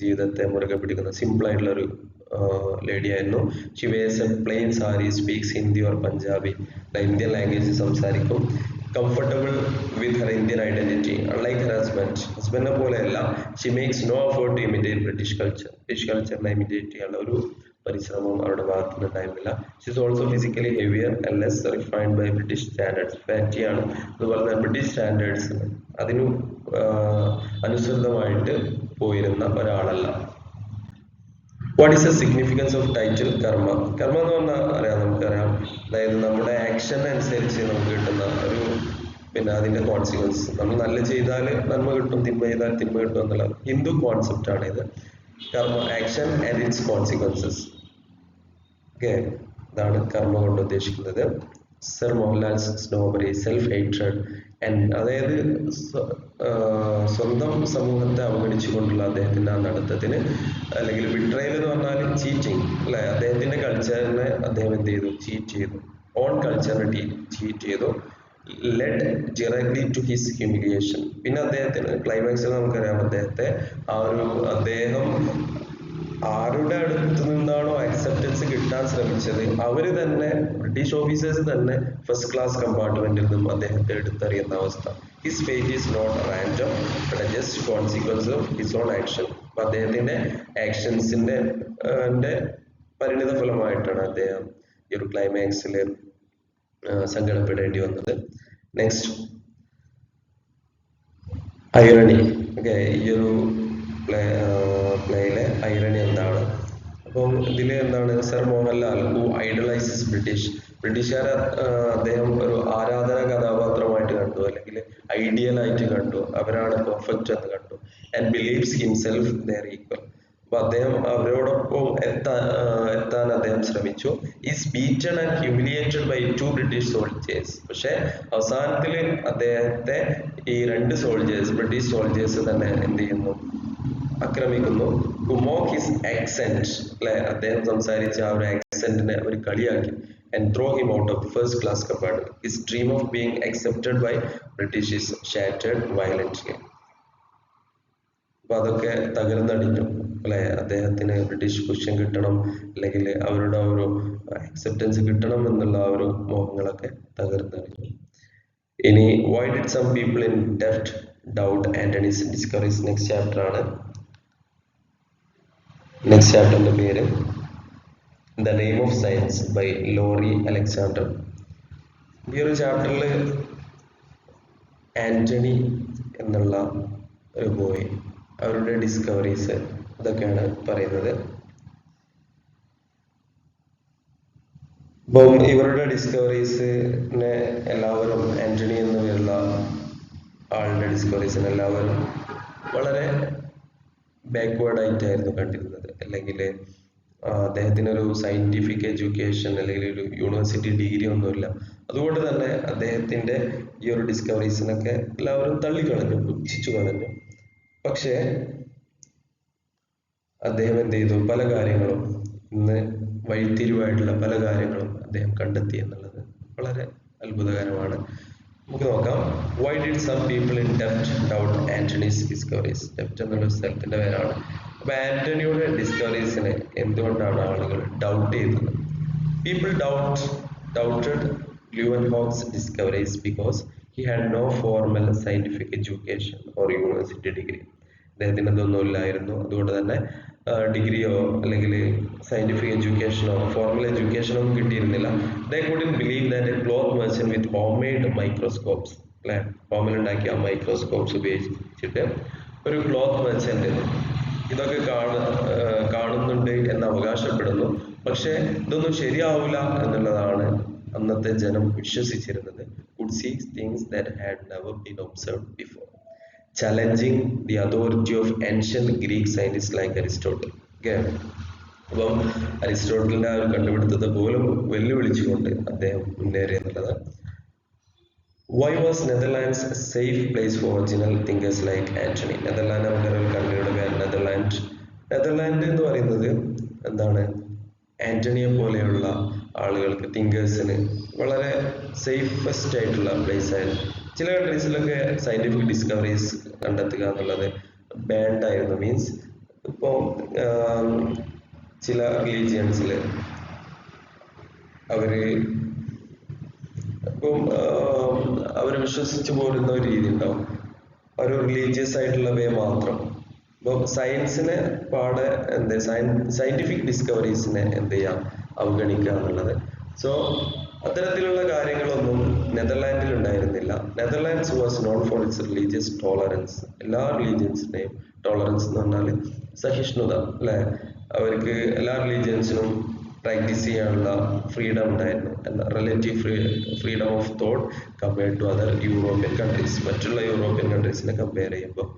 ജീവിതത്തെ മുറുകെ പിടിക്കുന്ന സിമ്പിൾ ആയിട്ടുള്ള ഒരു ലേഡി ആയിരുന്നു. She wears a plain sari, speaks Hindi or Punjabi, Indian language സംസാരിക്കും. comfortable with her Indian identity. Unlike her husband പോലെയല്ല, she makes no effort to imitate British culture. British culture imitate ചെയ്യാനുള്ള ഒരു പരിശ്രമം അവരുടെ ഭാഗത്തുനിന്ന് ഉണ്ടായിരുന്നില്ല. She is also physically heavier and less refined by British standards. Fatty ആണ്, അതുപോലെ തന്നെ ബ്രിട്ടീഷ് സ്റ്റാൻഡേർഡ്സ് അതിനു അനുസൃതമായിട്ട് പോയിരുന്ന ഒരാളല്ല. What is the significance of title കർമ്മ? കർമ്മ എന്ന് പറഞ്ഞാൽ നമുക്കറിയാം, അതായത് നമ്മുടെ ആക്ഷൻ അനുസരിച്ച് നമുക്ക് കിട്ടുന്ന ഒരു അതിന്റെ കോൺസിക്വൻസ്. നമ്മൾ നല്ല ചെയ്താൽ നന്മ കിട്ടും, തിന്മ ചെയ്താൽ തിന്മ കിട്ടും എന്നുള്ള ഹിന്ദു കോൺസെപ്റ്റ് ആണ് ഇത്. Karma, action and its consequences. Okay, ഇതാണ് കർമ്മ കൊണ്ട് ഉദ്ദേശിക്കുന്നത്. Sir Mohanlal's snobbery, self hatred and, അതായത് സ്വന്തം സമൂഹത്തെ അവഗണിച്ചുകൊണ്ടുള്ള അദ്ദേഹത്തിന്റെ ആ നടത്തത്തിന്, അല്ലെങ്കിൽ ബിട്രയൽ എന്ന് പറഞ്ഞാൽ ചീറ്റിംഗ് അല്ലെ, അദ്ദേഹത്തിന്റെ കൾച്ചറിനെ അദ്ദേഹം എന്ത് ചെയ്തു? ചീറ്റ് ചെയ്തു. ഓൺ കൾച്ചറിനെ ചീറ്റ് ചെയ്തു. Led directly to his humiliation. പിന്നെ അദ്ദേഹത്തിന് ക്ലൈമാക്സിൽ നമുക്കറിയാം, അദ്ദേഹം ആരുടെ അടുത്ത് നിന്നാണോ അക്സെപ്റ്റൻസ് കിട്ടാൻ ശ്രമിച്ചത്, അവര് തന്നെ, ബ്രിട്ടീഷ് ഓഫീസേഴ്സ് തന്നെ ഫസ്റ്റ് ക്ലാസ് കമ്പാർട്ട്മെന്റിൽ നിന്നും അദ്ദേഹത്തെ എടുത്തറിയുന്ന അവസ്ഥ. His fate is not random but just consequence of his own action. അപ്പൊ അദ്ദേഹത്തിന്റെ ആക്ഷൻസിന്റെ പരിണിത ഫലമായിട്ടാണ് അദ്ദേഹം ഈ ഒരു ക്ലൈമാക്സിൽ സങ്കടപ്പെടേണ്ടി വന്നത്. Next, irony. ഓക്കെ, ഈ ഒരു പ്ലേയിലെ ഐറണി എന്താണ്? അപ്പം ഇതിൽ എന്താണ്? സർ മോഹൻലാൽ ഹു ഐഡലൈസസ് ബ്രിട്ടീഷുകാരെ അദ്ദേഹം ഒരു ആരാധന കഥാപാത്രമായിട്ട് കണ്ടു, അല്ലെങ്കിൽ ഐഡിയൽ ആയിട്ട് കണ്ടു, അവരാണ് പെർഫെക്റ്റ് എന്ന് കണ്ടു. And believes himself their equal. അപ്പൊ അദ്ദേഹം അവരോടൊപ്പം എത്താൻ അദ്ദേഹം ശ്രമിച്ചു. Is beaten and humiliated by 2 British soldiers. പക്ഷെ അവസാനത്തിൽ അദ്ദേഹത്തെ ഈ 2 ബ്രിട്ടീഷ് സോൾജേഴ്സ് തന്നെ എന്ത് ചെയ്യുന്നു? ആക്രമിക്കുന്നു. ടു മോക്ക് ഹിസ് ആക്സെന്റ്, അല്ലെ, അദ്ദേഹം സംസാരിച്ച ആ ഒരു ആക്സെന്റിനെ അവർ കളിയാക്കി. and throw him out of first class compartment. His dream of being accepted by British is shattered violently. അപ്പൊ അതൊക്കെ തകർന്നടിഞ്ഞു അല്ലെ, അദ്ദേഹത്തിന് ബ്രിട്ടീഷ് പൊസിഷൻ കിട്ടണം, അല്ലെങ്കിൽ അവരുടെ ഒരു അക്സെപ്റ്റൻസ് കിട്ടണം എന്നുള്ള ആ ഒരു മോഹങ്ങളൊക്കെ തകർന്നടിഞ്ഞു. ഇനി why did some people in debt doubt Antony's discoveries? Next chapter ആണ്. നെക്സ്റ്റ് ചാപ്റ്ററിന്റെ പേര് The Name of Science by Laurie Alexander. ഈ ഒരു ചാപ്റ്ററിൽ ആന്റണി എന്നുള്ള ഒരു ബോയ്, അവരുടെ ഡിസ്കവറീസ് ഇതൊക്കെയാണ് പറയുന്നത്. അപ്പം ഇവരുടെ ഡിസ്കവറീസിനെ എല്ലാവരും, ആന്റണി എന്ന പേരുള്ള ആളുടെ ഡിസ്കവറീസിനെ എല്ലാവരും വളരെ ബാക്ക്വേർഡ് ആയിട്ടായിരുന്നു കണ്ടിരുന്നത്. അല്ലെങ്കിൽ അദ്ദേഹത്തിനൊരു സയന്റിഫിക് എഡ്യൂക്കേഷൻ അല്ലെങ്കിൽ ഒരു യൂണിവേഴ്സിറ്റി ഡിഗ്രി ഒന്നുമില്ല. അതുകൊണ്ട് തന്നെ അദ്ദേഹത്തിന്റെ ഈ ഒരു ഡിസ്കവറീസിനൊക്കെ എല്ലാവരും തള്ളിക്കളഞ്ഞു, പുച്ഛിച്ചു കളഞ്ഞു. പക്ഷേ അദ്ദേഹം എന്ത് ചെയ്തു? പല കാര്യങ്ങളും, ഇന്ന് വഴിത്തിരിവായിട്ടുള്ള പല കാര്യങ്ങളും അദ്ദേഹം കണ്ടെത്തി എന്നുള്ളത് വളരെ അത്ഭുതകരമാണ്. നമുക്ക് നോക്കാം. Why did some people in Delft doubt Antony's discoveries? Delft എന്നുള്ള സ്ഥലത്തിന്റെ പേരാണ്. അപ്പൊ ആന്റണിയുടെ ഡിസ്കവറീസിനെ എന്തുകൊണ്ടാണ് ആളുകൾ ഡൗട്ട് ചെയ്തത്? People doubted Leeuwenhoek's discoveries because he had no formal scientific education or university degree. അദ്ദേഹത്തിന് അതൊന്നും ഇല്ലായിരുന്നു. അതുകൊണ്ട് തന്നെ ഡിഗ്രിയോ അല്ലെങ്കിൽ സയന്റിഫിക് എഡ്യൂക്കേഷനോ ഫോർമൽ എഡ്യൂക്കേഷനോ ഒന്നും കിട്ടിയിരുന്നില്ല. They couldn't believe that a cloth merchant with homemade microscopes, അല്ലെ, ഹോമിൽ ഉണ്ടാക്കിയ മൈക്രോസ്കോപ്സ് ഉപയോഗിച്ചിട്ട് ഒരു ക്ലോത്ത് മെർച്ചന്റ് ഇതൊക്കെ കാണുന്നുണ്ട് എന്ന് അവകാശപ്പെടുന്നു. പക്ഷെ ഇതൊന്നും ശരിയാവില്ല എന്നുള്ളതാണ് അന്നത്തെ ജനം വിശ്വസിച്ചിരുന്നത്. Could see things that had never been observed before, challenging the authority of ancient Greek scientists like Aristotle. Okay, അപ്പം അരിസ്റ്റോട്ടലിന്റെ ആ ഒരു കണ്ടുപിടുത്തത്തെ പോലും വെല്ലുവിളിച്ചുകൊണ്ട് അദ്ദേഹം മുന്നേറി എന്നുള്ളത്. Why was Netherlands a safe place for original thinkers like Antony? Netherland നമ്മുടെ ഒരു കൺട്രിയുടെ പേര് നെതർലാൻഡ്. നെതർലാൻഡ് എന്ന് പറയുന്നത് എന്താണ്? ആന്റണിയെ പോലെയുള്ള ആളുകൾക്ക്, തിങ്കേഴ്സിന് വളരെ സേഫസ്റ്റ് ആയിട്ടുള്ള പ്ലേസ് ആയിരുന്നു. ചില കൺട്രീസിലൊക്കെ സയന്റിഫിക് ഡിസ്കവറീസ് കണ്ടെത്തുക എന്നുള്ളത് ബാൻഡ് ആയിരുന്നു. മീൻസ് ഇപ്പോൾ ചില റിലീജിയൻസിൽ അവര് ഇപ്പം അവർ വിശ്വസിച്ച് പോരുന്ന ഒരു രീതി ഉണ്ടാവും, ഒരു റിലീജിയസ് ആയിട്ടുള്ള വേ മാത്രം. ഇപ്പം സയൻസിനെ പാടെ സയന്റിഫിക് ഡിസ്കവറീസിനെ എന്ത് ചെയ്യാം, അവഗണിക്കുക എന്നുള്ളത്. സോ അത്തരത്തിലുള്ള കാര്യങ്ങളൊന്നും നെതർലാൻഡിൽ ഉണ്ടായിരുന്നില്ല. Netherlands was known for its religious tolerance. എല്ലാ റിലീജിയൻസിനെയും ടോളറൻസ് എന്ന് പറഞ്ഞാൽ സഹിഷ്ണുത അല്ലെ, അവർക്ക് എല്ലാ റിലീജിയൻസിനും പ്രാക്ടീസ് ചെയ്യാനുള്ള ഫ്രീഡം ഉണ്ടായിരുന്നു, relative freedom of thought compared to other European countries. മറ്റുള്ള യൂറോപ്യൻ കൺട്രീസിനെ കമ്പയർ ചെയ്യുമ്പോൾ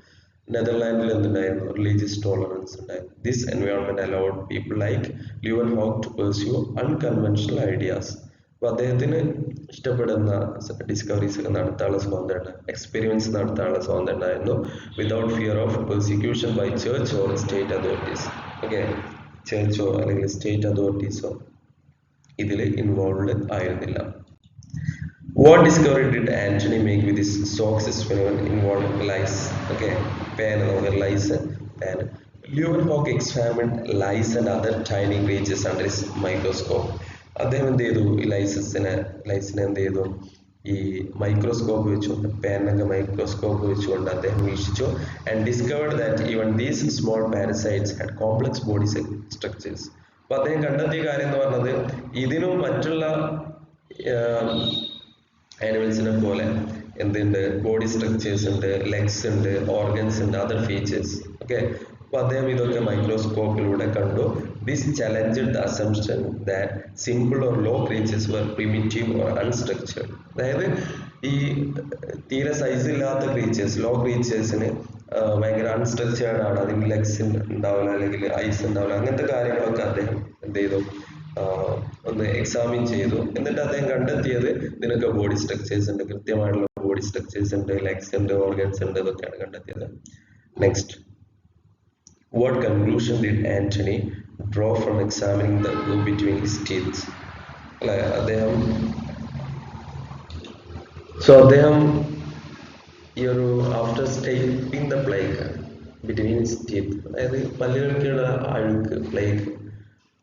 നെതർലാൻഡിൽ എന്തുണ്ടായിരുന്നു, റിലീജിയസ് ടോളറൻസ് ഉണ്ടായിരുന്നു. This environment allowed people like Leeuwenhoek to pursue unconventional ideas. അപ്പൊ അദ്ദേഹത്തിന് ഇഷ്ടപ്പെടുന്ന ഡിസ്കവറീസ് ഒക്കെ നടത്താനുള്ള സ്വാതന്ത്ര്യം, എക്സ്പെരിമെന്റ്സ് നടത്താനുള്ള സ്വാതന്ത്ര്യം ഉണ്ടായിരുന്നു, without fear of persecution by church or state authorities. Okay, ചർച്ചോ അല്ലെങ്കിൽ സ്റ്റേറ്റ് അതോറിറ്റീസോ ഇതിൽ ഇൻവോൾവ് ആയിരുന്നില്ല. What discovery did Antony make with his socks experiment involved lice? Okay, pen over lice, pen. Leeuwenhoek examined lice and other tiny creatures under his microscope. അദ്ദേഹം എന്ത് ചെയ്തു, ഈ ലൈസിനെ എന്ത് ചെയ്തു, ഈ മൈക്രോസ്കോപ്പ് വെച്ചുകൊണ്ട്, പേനൊക്കെ മൈക്രോസ്കോപ്പ് വെച്ചുകൊണ്ട് അദ്ദേഹം വീക്ഷിച്ചു. And discovered that even these small parasites had complex body structures. അപ്പൊ അദ്ദേഹം കണ്ടെത്തിയ കാര്യം എന്ന് പറഞ്ഞത്, ഇതിനും മറ്റുള്ള ആനിമൽസിനെ പോലെ എന്തുണ്ട്, ബോഡി സ്ട്രക്ചേഴ്സ് ഉണ്ട്, ലെഗ്സ് ഉണ്ട്, ഓർഗൻസ് ഉണ്ട്, അതർ ഫീച്ചേഴ്സ്. ഓക്കെ, അപ്പൊ അദ്ദേഹം ഇതൊക്കെ മൈക്രോസ്കോപ്പിലൂടെ കണ്ടു. This challenged the assumption that simple or low creatures were primitive or unstructured. അതായത് ഈ തീരെ സൈസ് ഇല്ലാത്ത ക്രീച്ചേഴ്സ്, ലോ ക്രീച്ചേഴ്സിന് ഭയങ്കര അൺസ്ട്രക്ചേർഡ് ആണ്, അതിന് ലെഗ്സ് ഉണ്ടാവില്ല അല്ലെങ്കിൽ ഐസ് ഉണ്ടാവില്ല, അങ്ങനത്തെ കാര്യങ്ങളൊക്കെ അദ്ദേഹം എന്ത് ചെയ്തു, ഒന്ന് എക്സാമിൻ ചെയ്തു. എന്നിട്ട് അദ്ദേഹം കണ്ടെത്തിയത് ഇതിനൊക്കെ ബോഡി സ്ട്രക്ചേഴ്സ് ഉണ്ട്, കൃത്യമായിട്ടുള്ള ബോഡി സ്ട്രക്ചേഴ്സ് ഉണ്ട്, ലെഗ്സ് ഉണ്ട്, ഓർഗൻസ് ഉണ്ട്, ഇതൊക്കെയാണ് കണ്ടെത്തിയത്. Next, what conclusion did Antony draw from examining the glue between his teeth? അല്ലെ, അദ്ദേഹം ഈ ഒരു after scraping the plaque between his teeth, അതായത് പല്ലുകൾക്കുള്ള അഴുക്ക് പ്ലേഗ്,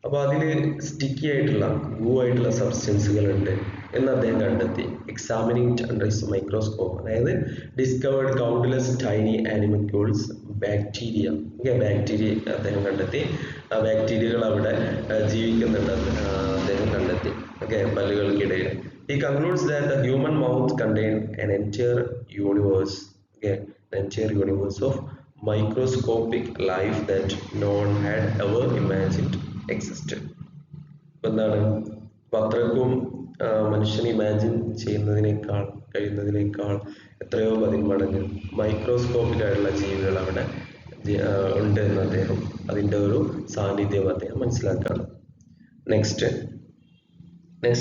അപ്പൊ അതിൽ സ്റ്റിക്കി ആയിട്ടുള്ള ഗ്ലൂ ആയിട്ടുള്ള സബ്സ്റ്റൻസുകൾ ഉണ്ട് എന്ന് അദ്ദേഹം കണ്ടെത്തി. Examining it under his microscope, അതായത് discovered countless tiny animalcules, bacteria. Bacteria അദ്ദേഹം കണ്ടെത്തി, ആ ബാക്ടീരിയകൾ അവിടെ ജീവിക്കുന്നുണ്ട് അദ്ദേഹം കണ്ടെത്തി. പല്ലുകൾക്കിടയിൽ. He concludes that the human mouth contains an entire universe, an entire universe of microscopic life that no one had ever imagined existed. എന്താണ്, അത്രക്കും മനുഷ്യൻ ഇമാജിൻ കഴിയുന്നതിനേക്കാൾ എത്രയോ പതിന്മടങ്ങ് മൈക്രോസ്കോപ്പിക് ആയിട്ടുള്ള ജീവികൾ അവിടെ ഉണ്ട് എന്ന് അദ്ദേഹം, അതിൻ്റെ ഒരു സാന്നിധ്യം അദ്ദേഹം മനസ്സിലാക്കാണ്. Next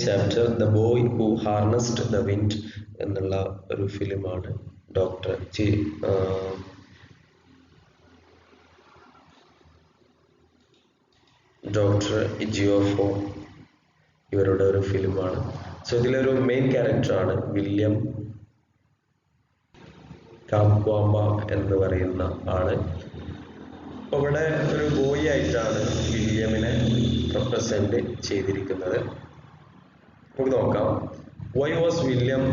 chapter the boy who harnessed the wind എന്നുള്ള ഒരു ഫിലിമാണ്. ഡോക്ടർ ഇജിയോഫോ ഇവരുടെ ഒരു ഫിലിമാണ്. സോ ഇതിലൊരു മെയിൻ ക്യാരക്ടറാണ് വില്യം കാംക്വാമ്പ എന്ന് പറയുന്ന ആള്. അപ്പൊ ഇവിടെ ഒരു ബോയ് ആയിട്ടാണ് വില്യമിനെ റെപ്രസെന്റ് ചെയ്തിരിക്കുന്നത്. നമുക്ക് നോക്കാം. Why was William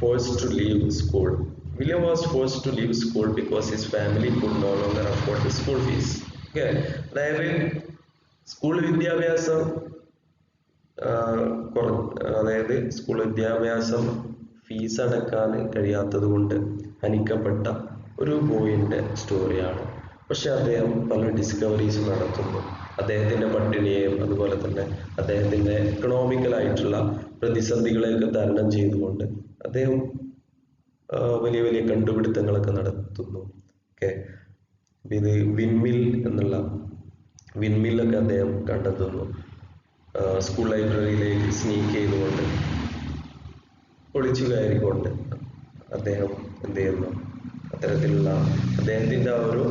forced to leave school? William was forced to leave school because his family could no longer afford the school fees. അതായത് സ്കൂൾ വിദ്യാഭ്യാസം ഫീസ് അടക്കാൻ കഴിയാത്തത് കൊണ്ട് ഹനിക്കപ്പെട്ട ഒരു ബോയിന്റെ സ്റ്റോറിയാണ്. പക്ഷെ അദ്ദേഹം പല ഡിസ്കവറീസ് നടത്തുന്നു. അദ്ദേഹത്തിന്റെ പട്ടിണിയെയും അതുപോലെ തന്നെ അദ്ദേഹത്തിന്റെ എക്കണോമിക്കലായിട്ടുള്ള പ്രതിസന്ധികളെയൊക്കെ തരണം ചെയ്തുകൊണ്ട് അദ്ദേഹം വലിയ വലിയ കണ്ടുപിടുത്തങ്ങളൊക്കെ നടത്തുന്നു. ഇത് വിൻമില്ലൊക്കെ അദ്ദേഹം കണ്ടെത്തുന്നു. സ്കൂൾ ലൈബ്രറിയിലേക്ക് സ്നീക്ക് ചെയ്തുകൊണ്ട്, ഒളിച്ചു കയറിക്കൊണ്ട് അദ്ദേഹം എന്ത് ചെയ്യുന്നു, അത്തരത്തിലുള്ള അദ്ദേഹത്തിന്റെ ആ ഒരു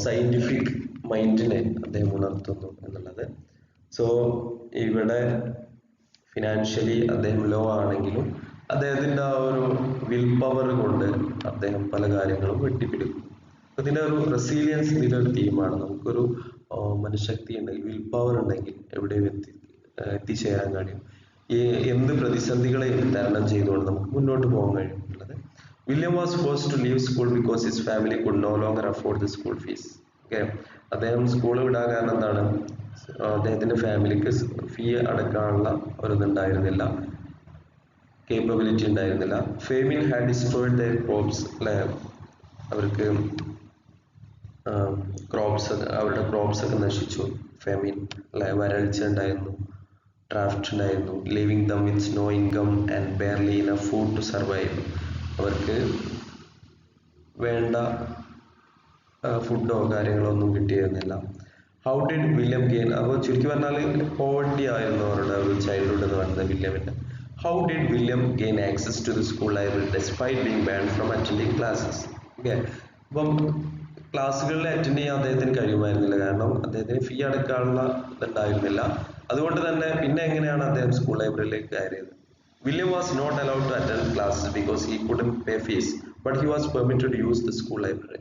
സയന്റിഫിക് മൈൻഡിനെ അദ്ദേഹം ഉണർത്തുന്നു എന്നുള്ളത്. സോ ഇവിടെ ഫിനാൻഷ്യലി അദ്ദേഹം ലോ ആണെങ്കിലും അദ്ദേഹത്തിന്റെ ആ ഒരു വിൽ പവർ കൊണ്ട് അദ്ദേഹം പല കാര്യങ്ങളും വെട്ടിപ്പിടിക്കും. ഇതിന്റെ ഒരു റെസീലിയൻസ് ഇതിന്റെ ഒരു തീമാണ്. നമുക്കൊരു മനഃശക്തി ഉണ്ടെങ്കിൽ, വിൽ പവർ ഉണ്ടെങ്കിൽ എവിടെയും എത്തിച്ചേരാൻ കഴിയും. എന്ത് പ്രതിസന്ധികളെയും തരണം ചെയ്തുകൊണ്ട് നമുക്ക് മുന്നോട്ട് പോകാൻ കഴിയുന്നുള്ളത്. William was forced to leave school because his family could no longer afford the school fees. Okay, അദ്ദേഹം സ്കൂൾ വിടാൻ കാരണം എന്താണ്? അദ്ദേഹത്തിന്റെ ഫാമിലിക്ക് ഫീ അടക്കാനുള്ള ഒരു ഇതുണ്ടായിരുന്നില്ല, കേപ്പബിലിറ്റി ഉണ്ടായിരുന്നില്ല. Femin had destroyed the crops, അല്ലെ, അവർക്ക് ക്രോപ്സ്, അവരുടെ ക്രോപ്സ് ഒക്കെ നശിച്ചു. ഫെമിൻ, അല്ലെ, വരൾച്ച ഉണ്ടായിരുന്നു, ഡ്രാഫ്റ്റ് ഉണ്ടായിരുന്നു. Living them with no income and barely enough food to survive. അവർക്ക് വേണ്ട ഫുഡോ കാര്യങ്ങളോ ഒന്നും കിട്ടിയിരുന്നില്ല. ഹൗ ഡിഡ് വില്യം ഗെയിൻ, അപ്പോൾ ചുരുക്കി പറഞ്ഞാൽ പോവർട്ടി ആയിരുന്നു അവരുടെ ഒരു ചൈൽഡ്ഹുഡ് എന്ന് പറയുന്നത് വില്യമിന്റെ. How did William gain access to the school library despite being banned from attending classes? Okay, അപ്പം ക്ലാസ്സുകളിൽ അറ്റൻഡ് ചെയ്യാൻ അദ്ദേഹത്തിന് കഴിയുമായിരുന്നില്ല, കാരണം അദ്ദേഹത്തിന് ഫീ അടക്കാനുള്ള ഇതുണ്ടായിരുന്നില്ല. അതുകൊണ്ട് തന്നെ പിന്നെ എങ്ങനെയാണ് അദ്ദേഹം സ്കൂൾ ലൈബ്രറിയിലേക്ക് കയറിയത്? William was not allowed to attend classes because he couldn't pay fees but he was permitted to use the school library.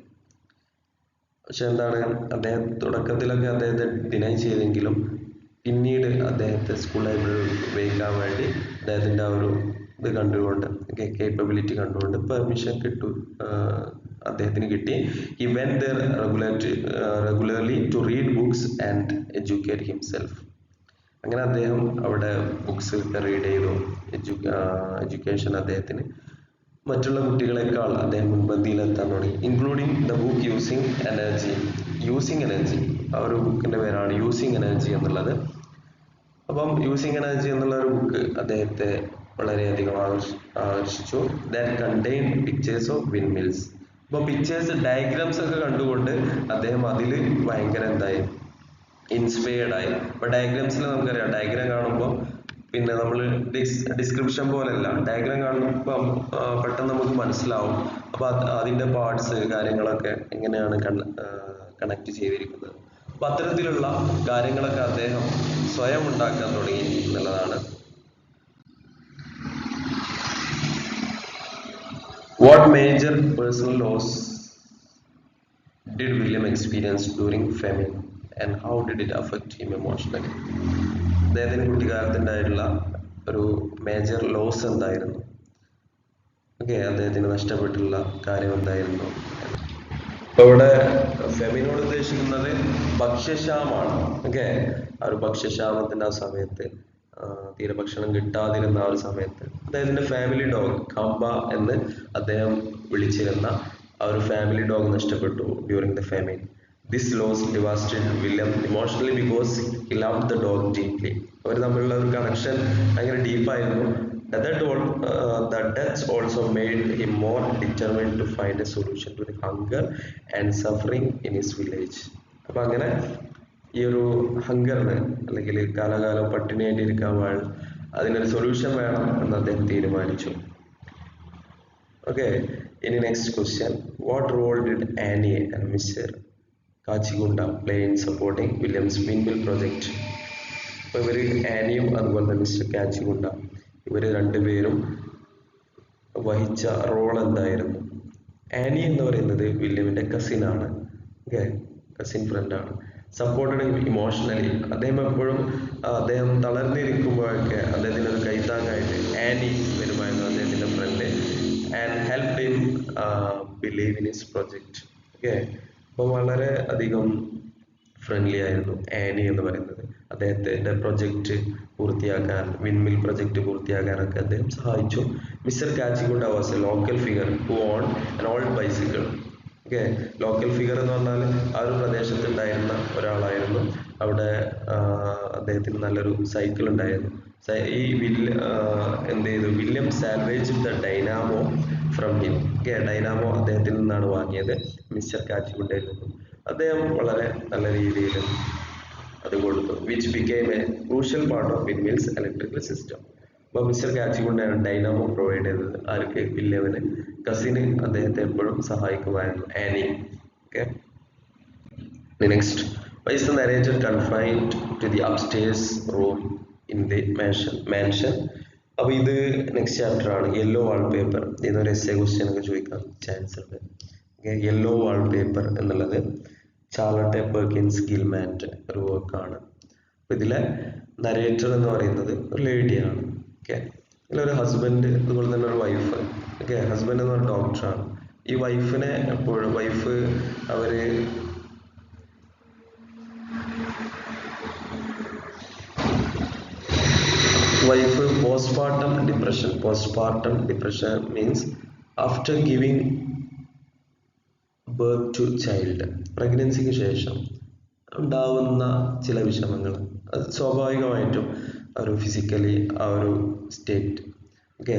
പക്ഷെ എന്താണ്, അദ്ദേഹം തുടക്കത്തിലൊക്കെ അദ്ദേഹത്തെ ഡിനൈ ചെയ്തെങ്കിലും പിന്നീട് അദ്ദേഹത്തെ സ്കൂൾ ലൈബ്രറി ഉപയോഗിക്കാൻ വേണ്ടി അദ്ദേഹത്തിന്റെ ആ ഒരു ഇത് കണ്ടുകൊണ്ട്, കേപ്പബിലിറ്റി കണ്ടുകൊണ്ട് പെർമിഷൻ അദ്ദേഹത്തിന് കിട്ടി. He went there regularly to read books and educate himself. അങ്ങനെ അദ്ദേഹം അവിടെ ബുക്സ് റീഡ് ചെയ്തു. എഡ്യൂക്കേഷൻ അദ്ദേഹത്തിന് മറ്റുള്ള കുട്ടികളെക്കാൾ അദ്ദേഹം മുൻപന്തിയിലെത്താൻ തുടങ്ങി. Including the book using energy. Using energy, ആ ഒരു ബുക്കിന്റെ പേരാണ് യൂസിങ് എനർജി എന്നുള്ളത്. അപ്പം യൂസിങ് എനർജി എന്നുള്ള ഒരു ബുക്ക് അദ്ദേഹത്തെ വളരെയധികം ആകർഷിച്ചു. That contain pictures of wind mills. അപ്പോൾ പിക്ചേഴ്സ്, ഡയഗ്രാംസ് ഒക്കെ കണ്ടുകൊണ്ട് അദ്ദേഹം അതിൽ ഭയങ്കര എന്തായി, ഇൻസ്പയർഡ് ആയി. അപ്പൊ ഡയഗ്രാംസിൽ നമുക്കറിയാം, ഡയഗ്രാം കാണുമ്പോൾ പിന്നെ നമ്മൾ ഡിസ്ക്രിപ്ഷൻ പോലെയല്ല, ഡയഗ്രാം കാണുമ്പോൾ പെട്ടെന്ന് നമുക്ക് മനസ്സിലാവും. അപ്പൊ അതിന്റെ പാർട്സ് കാര്യങ്ങളൊക്കെ എങ്ങനെയാണ് കണക്ട് ചെയ്തിരിക്കുന്നത്. അപ്പൊ അത്തരത്തിലുള്ള കാര്യങ്ങളൊക്കെ അദ്ദേഹം സ്വയം ഉണ്ടാക്കാൻ തുടങ്ങി എന്നുള്ളതാണ്. What major personal loss did William experience during famine and how did it affect him emotionally? അദ്ദേഹത്തിന് കുട്ടിക്കാലത്തുണ്ടായിട്ടുള്ള ഒരു മേജർ ലോസ് എന്തായിരുന്നു? ഓക്കെ, അദ്ദേഹത്തിന് നഷ്ടപ്പെട്ടുള്ള കാര്യം എന്തായിരുന്നു? അപ്പൊ ഇവിടെ ഫെമിനോട് ഉദ്ദേശിക്കുന്നത് ഭക്ഷ്യക്ഷാമാണ്. ഓക്കെ, ആ ഒരു ഭക്ഷ്യക്ഷാമത്തിന്റെ ആ സമയത്ത്, തീരെ ഭക്ഷണം കിട്ടാതിരുന്ന ആ ഒരു സമയത്ത് അദ്ദേഹത്തിന്റെ ഫാമിലി ഡോഗ് കമ്പ എന്ന് അദ്ദേഹം വിളിച്ചിരുന്ന ആ ഒരു ഫാമിലി ഡോഗ് നഷ്ടപ്പെട്ടു during the famine. This loss devastated William emotionally because he loved the dog deeply. അവർ തമ്മിലുള്ള ഒരു കണക്ഷൻ ഭയങ്കര ഡീപ്പായിരുന്നു. The deaths also made him more determined to find a solution to the hunger and suffering in his village. അപ്പൊ അങ്ങനെ ഈ ഒരു ഹങ്കറിന്, അല്ലെങ്കിൽ കാലകാലം പട്ടിണിയായിട്ടിരിക്കാൻ അതിനൊരു സൊല്യൂഷൻ വേണം എന്ന് അദ്ദേഹം തീരുമാനിച്ചു. ഓക്കെ, ഇനി next question. What role did Annie and mister Kachigunda play in supporting William's windmill project? അപ്പൊ ഇവര് ആനിയും അതുപോലെ തന്നെ മിസ്റ്റർ കാച്ചിഗുണ്ട, ഇവര് രണ്ടുപേരും വഹിച്ച റോൾ എന്തായിരുന്നു? ആനി എന്ന് പറയുന്നത് വില്യമിന്റെ കസിൻ ആണ്. ഓക്കെ, കസിൻ ഫ്രണ്ട് ആണ്. സപ്പോർട്ടഡ് ഇമോഷണലി, അദ്ദേഹം എപ്പോഴും അദ്ദേഹം തളർന്നിരിക്കുമ്പോഴൊക്കെ അദ്ദേഹത്തിന് ഒരു കൈത്താങ്ങായിട്ട് ആനി വരുമായിരുന്നു, അദ്ദേഹത്തിന്റെ friend. And help him believe in his project. Okay, അപ്പൊ വളരെ അധികം ഫ്രണ്ട്ലി ആയിരുന്നു ആനി എന്ന് പറയുന്നത്. അദ്ദേഹത്തിന്റെ പ്രൊജക്ട് പൂർത്തിയാക്കാൻ, വിൻമിൽ പ്രൊജക്ട് പൂർത്തിയാക്കാനൊക്കെ അദ്ദേഹം സഹായിച്ചു. Mister Kachigunda was a local figure who own an old bicycle. Okay, local figure എന്ന് പറഞ്ഞാൽ ആ ഒരു പ്രദേശത്ത് ഉണ്ടായിരുന്ന ഒരാളായിരുന്നു. അവിടെ അദ്ദേഹത്തിന് നല്ലൊരു സൈക്കിൾ ഉണ്ടായിരുന്നു. ഈ എന്ത് ചെയ്തു? William salvage the Dynamo from him. Okay, Dynamo അദ്ദേഹത്തിൽ നിന്നാണ് വാങ്ങിയത്, മിസ്റ്റർ കാച്ചിഗുണ്ടയിൽ നിന്നും. അദ്ദേഹം വളരെ നല്ല രീതിയിൽ അത് കൊടുത്തു. Which became a crucial part of windmill's electrical system. അപ്പൊ മിസ്റ്റർ കാച്ചിഗുണ്ടയാണ് ഡൈനാമോ പ്രൊവൈഡ് ചെയ്തത്. ആർക്ക്? വില്യമിന്. കസിന് അദ്ദേഹത്തെ എപ്പോഴും സഹായിക്കുമായിരുന്നു, Annie. Okay, next. Why is the narrator confined to the upstairs room in the mansion? അപ്പൊ ഇത് നെക്സ്റ്റ് ചാപ്റ്റർ ആണ്. Yellow wallpaper. ഇതൊരു എസ്സേ ക്വസ്റ്റ്യൻ ഒക്കെ ചോദിക്കാൻ ചാൻസ് ഉണ്ട്. യെല്ലോ വാൾപേപ്പർ എന്നുള്ളത് ചാർലറ്റ് പെർക്കിൻസ് ഗിൽമാന്റെ ഒരു വർക്കാണ്. അപ്പൊ ഇതിലെ നരേറ്റർ എന്ന് പറയുന്നത് ഒരു ലേഡിയാണ്. ഓക്കെ. ഇതിലൊരു ഹസ്ബൻഡ് അതുപോലെ തന്നെ ഒരു വൈഫ്. ഓക്കെ, ഹസ്ബൻഡ് എന്ന് പറഞ്ഞ ഡോക്ടറാണ്. ഈ വൈഫിനെ എപ്പോഴും അവര് wife postpartum depression means after giving birth to child, പ്രഗ്നൻസിക്ക് ശേഷം ഉണ്ടാവുന്ന ചില വിഷമങ്ങൾ, അത് സ്വാഭാവികമായിട്ടും ഒരു ഫിസിക്കലി ആ ഒരു സ്റ്റേറ്റ്. ഓക്കെ.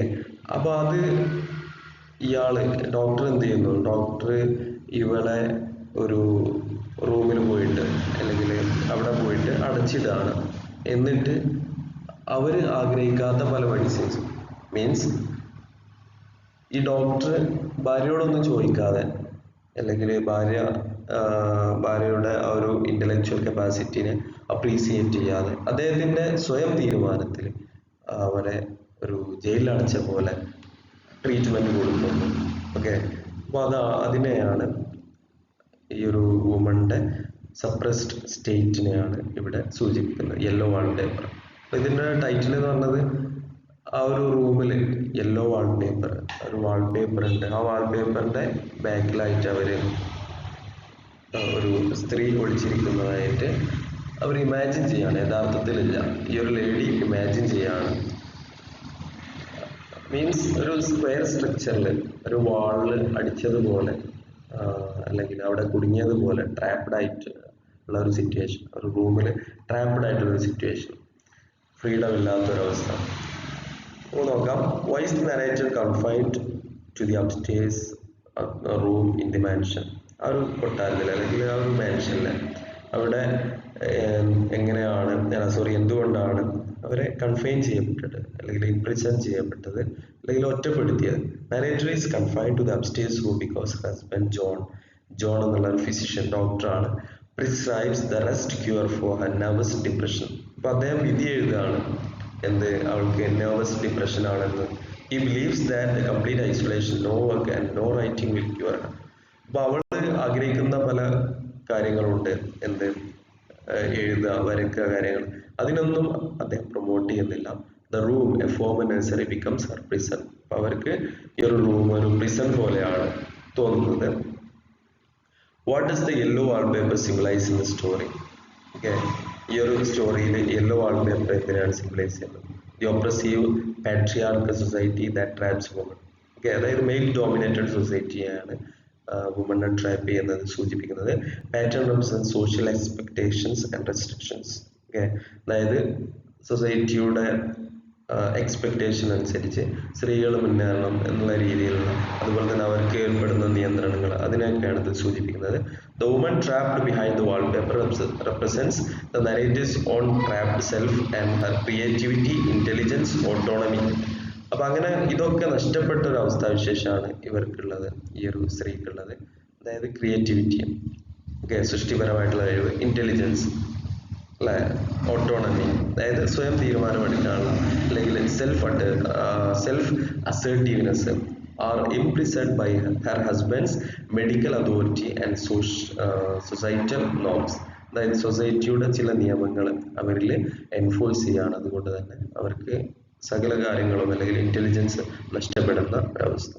അപ്പോൾ അത് ഡോക്ടർ എന്ത് ചെയ്യുന്നു, ഡോക്ടർ ഇവളെ ഒരു റൂമിൽ പോയിട്ട് അല്ലെങ്കിൽ അവിടെ പോയിട്ട് അടച്ചിടാണ്. എന്നിട്ട് അവർ ആഗ്രഹിക്കാത്ത പല മെഡിസിൻസ് മീൻസ് ഈ ഡോക്ടർ ഭാര്യയോടൊന്നും ചോദിക്കാതെ അല്ലെങ്കിൽ ഭാര്യയുടെ ആ ഒരു ഇന്റലക്ച്വൽ കപ്പാസിറ്റിനെ അപ്രീസിയേറ്റ് ചെയ്യാതെ അദ്ദേഹത്തിന്റെ സ്വയം തീരുമാനത്തിൽ അവരെ ഒരു ജയിലിൽ അടച്ച പോലെ ട്രീറ്റ്മെന്റ് കൊടുക്കുന്നു. ഓക്കെ. അപ്പോൾ അതിനെയാണ് ഈ ഒരു വുമന്റെ സപ്രസ്ഡ് സ്റ്റേറ്റിനെയാണ് ഇവിടെ സൂചിപ്പിക്കുന്നത്, യെല്ലോ വാൾപേപ്പർ. അപ്പൊ ഇതിന്റെ ടൈറ്റിൽ എന്ന് പറഞ്ഞത് ആ ഒരു റൂമിൽ യെല്ലോ വാൾപേപ്പർ, ഒരു വാൾപേപ്പർ ഉണ്ട്. ആ വാൾപേപ്പറിന്റെ ബാക്കിലായിട്ട് അവര് ഒരു സ്ത്രീ ഒളിച്ചിരിക്കുന്നതായിട്ട് അവർ ഇമാജിൻ ചെയ്യാണ്. യഥാർത്ഥത്തിലില്ല, ഈ ഒരു ലേഡി ഇമാജിൻ ചെയ്യാണ്. മീൻസ് ഒരു സ്ക്വയർ സ്ട്രക്ചറിൽ ഒരു വാളിൽ അടിച്ചതുപോലെ അല്ലെങ്കിൽ അവിടെ കുടുങ്ങിയതുപോലെ ട്രാപ്ഡ് ആയിട്ട് ഉള്ള ഒരു സിറ്റുവേഷൻ, ഒരു റൂമിൽ ട്രാപ്ഡ് ആയിട്ടുള്ള ഒരു സിറ്റുവേഷൻ, ഫ്രീഡം ഇല്ലാത്തൊരവസ്ഥ. നമുക്ക് നോക്കാം. Why's the narrator confined to the upstairs room in the mansion. ആ ഒരു കൊട്ടാരത്തിൽ അല്ലെങ്കിൽ ആ ഒരു മാൻഷനിൽ അവിടെ എങ്ങനെയാണ് എന്തുകൊണ്ടാണ് അവരെ കൺഫൈൻ ചെയ്യപ്പെട്ടത് അല്ലെങ്കിൽ ഇംപ്രിസൺ ചെയ്യപ്പെട്ടത് അല്ലെങ്കിൽ ഒറ്റപ്പെടുത്തിയത്. Narrator is confined to the upstairs room because husband John എന്നുള്ള ഒരു ഫിസിഷ്യൻ ഡോക്ടറാണ് prescribes the rest cure for her nervous depression. അപ്പൊ അദ്ദേഹം വിധി എഴുതാണ് അവൾക്ക് നെർവസ് ഡിപ്രഷൻ ആണെന്ന്. He believes that the complete isolation, no work and no writing will cure. അപ്പൊ അവൾ ആഗ്രഹിക്കുന്ന പല കാര്യങ്ങളുണ്ട്, എഴുതുക, വരയ്ക്കുക, കാര്യങ്ങൾ, അതിനൊന്നും അദ്ദേഹം പ്രൊമോട്ട് ചെയ്യുന്നില്ല. The room A former nursery becomes Har prison. അപ്പൊ അവർക്ക് ഈ ഒരു റൂം ഒരു പ്രിസൺ പോലെയാണ് തോന്നുന്നത്. What does the yellow wallpaper symbolise in the story? Okay, ഈ ഒരു സ്റ്റോറിയിൽ യെല്ലോ വാൾപേപ്പർ എന്തിനാണ് സിംബലൈസ് ചെയ്യുന്നത്? The oppressive patriarchal society that traps woman. Okay, അതായത് മെയിൽ ഡോമിനേറ്റഡ് സൊസൈറ്റിയാണ് വുമനെ ട്രാപ്പ് ചെയ്യുന്നത് സൂചിപ്പിക്കുന്നത്. Pattern represent social expectations and restrictions. Okay, അതായത് സൊസൈറ്റിയുടെ expectation അനുസരിച്ച് സ്ത്രീകൾ മുന്നേറണം എന്നുള്ള രീതിയിലുള്ള, അതുപോലെ തന്നെ അവർക്ക് ഏർപ്പെടുന്ന നിയന്ത്രണങ്ങൾ, അതിനൊക്കെയാണ് ഇത് സൂചിപ്പിക്കുന്നത്. The woman trapped behind the wallpaper represents the narratives on trapped self and her creativity, intelligence, autonomy. അപ്പൊ അങ്ങനെ ഇതൊക്കെ നഷ്ടപ്പെട്ട ഒരു അവസ്ഥാവിശേഷമാണ് ഇവർക്കുള്ളത്, ഈ ഒരു സ്ത്രീക്കുള്ളത്. അതായത് ക്രിയേറ്റിവിറ്റി, ഓക്കെ, സൃഷ്ടിപരമായിട്ടുള്ള കഴിവ്, ഇന്റലിജൻസ് അല്ലെ, ഓട്ടോണമി, അതായത് സ്വയം തീരുമാനമെടുക്കാനുള്ള അല്ലെങ്കിൽ self assertiveness are imprisoned by her husband's medical authority and societal norms. അതായത് സൊസൈറ്റിയുടെ ചില നിയമങ്ങൾ അവരിൽ എൻഫോഴ്സ് ചെയ്യാണ്. അതുകൊണ്ട് തന്നെ അവർക്ക് സകല കാര്യങ്ങളും അല്ലെങ്കിൽ ഇന്റലിജൻസ് നഷ്ടപ്പെടുന്ന ഒരവസ്ഥ.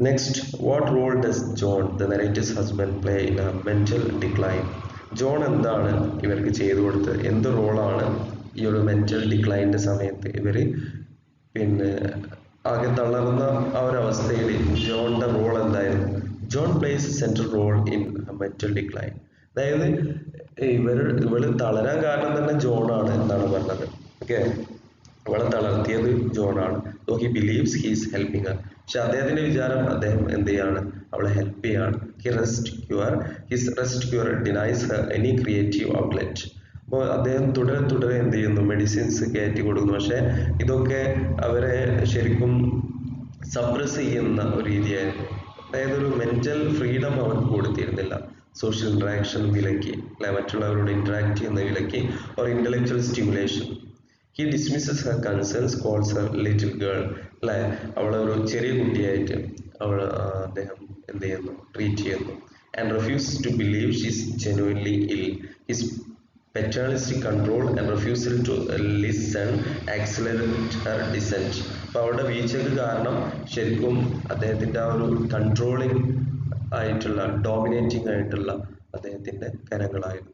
Next, what role does John the narrative's husband play in a mental decline? John എന്താണ് ഇവർക്ക് ചെയ്തു കൊടുത്തത്? എന്ത് റോളാണ് ഈ ഒരു മെന്റൽ ഡിക്ലൈനിന്റെ സമയത്ത് ഇവര് ആകെ തളർന്ന ആ ഒരു അവസ്ഥയിൽ ജോണിന്റെ റോൾ എന്തായിരുന്നു? John plays central role in mental decline. അതായത് ഇവള് തളരാൻ കാരണം തന്നെ ജോണാണ് എന്നാണ് പറഞ്ഞത്. ഓക്കെ, അവളെ തളർത്തിയത് ജോണാണ്. So he believes he is helping her. പക്ഷെ അദ്ദേഹത്തിന്റെ വിചാരം അദ്ദേഹം എന്ത് ചെയ്യാണ്? അവളെ ഹെൽപ്പ് ചെയ്യാണ്. His rest cure denies her any creative outlet. അപ്പോൾ അദ്ദേഹം തുടരെ എന്ത് ചെയ്യുന്നു? മെഡിസിൻസ് കയറ്റി കൊടുക്കുന്നു. പക്ഷെ ഇതൊക്കെ അവരെ ശരിക്കും സപ്രസ് ചെയ്യുന്ന ഒരു രീതിയായിരുന്നു. അതായത് ഒരു മെന്റൽ ഫ്രീഡം അവർക്ക് കൊടുത്തിരുന്നില്ല. സോഷ്യൽ ഇന്ററാക്ഷൻ വിലക്കി, അല്ലെ, മറ്റുള്ളവരോട് ഇന്ററാക്ട് ചെയ്യുന്ന വിലക്കി, or intellectual stimulation. He dismisses Har concerns, calls Har little girl. അല്ലെ, അവളെ ഒരു ചെറിയ കുട്ടിയായിട്ട് അദ്ദേഹം എന്ത് ചെയ്യുന്നു? ട്രീറ്റ് ചെയ്യുന്നു. And refuse to believe she's genuinely ill. His paternalistic control and refusal to listen accelerate her descent. അപ്പോൾ അവരുടെ വീഴ്ചയ്ക്ക് കാരണം ശരിക്കും അദ്ദേഹത്തിന്റെ ആ ഒരു കൺട്രോളിങ് ആയിട്ടുള്ള ഡോമിനേറ്റിംഗ് ആയിട്ടുള്ള അദ്ദേഹത്തിന്റെ കരങ്ങളായിരുന്നു.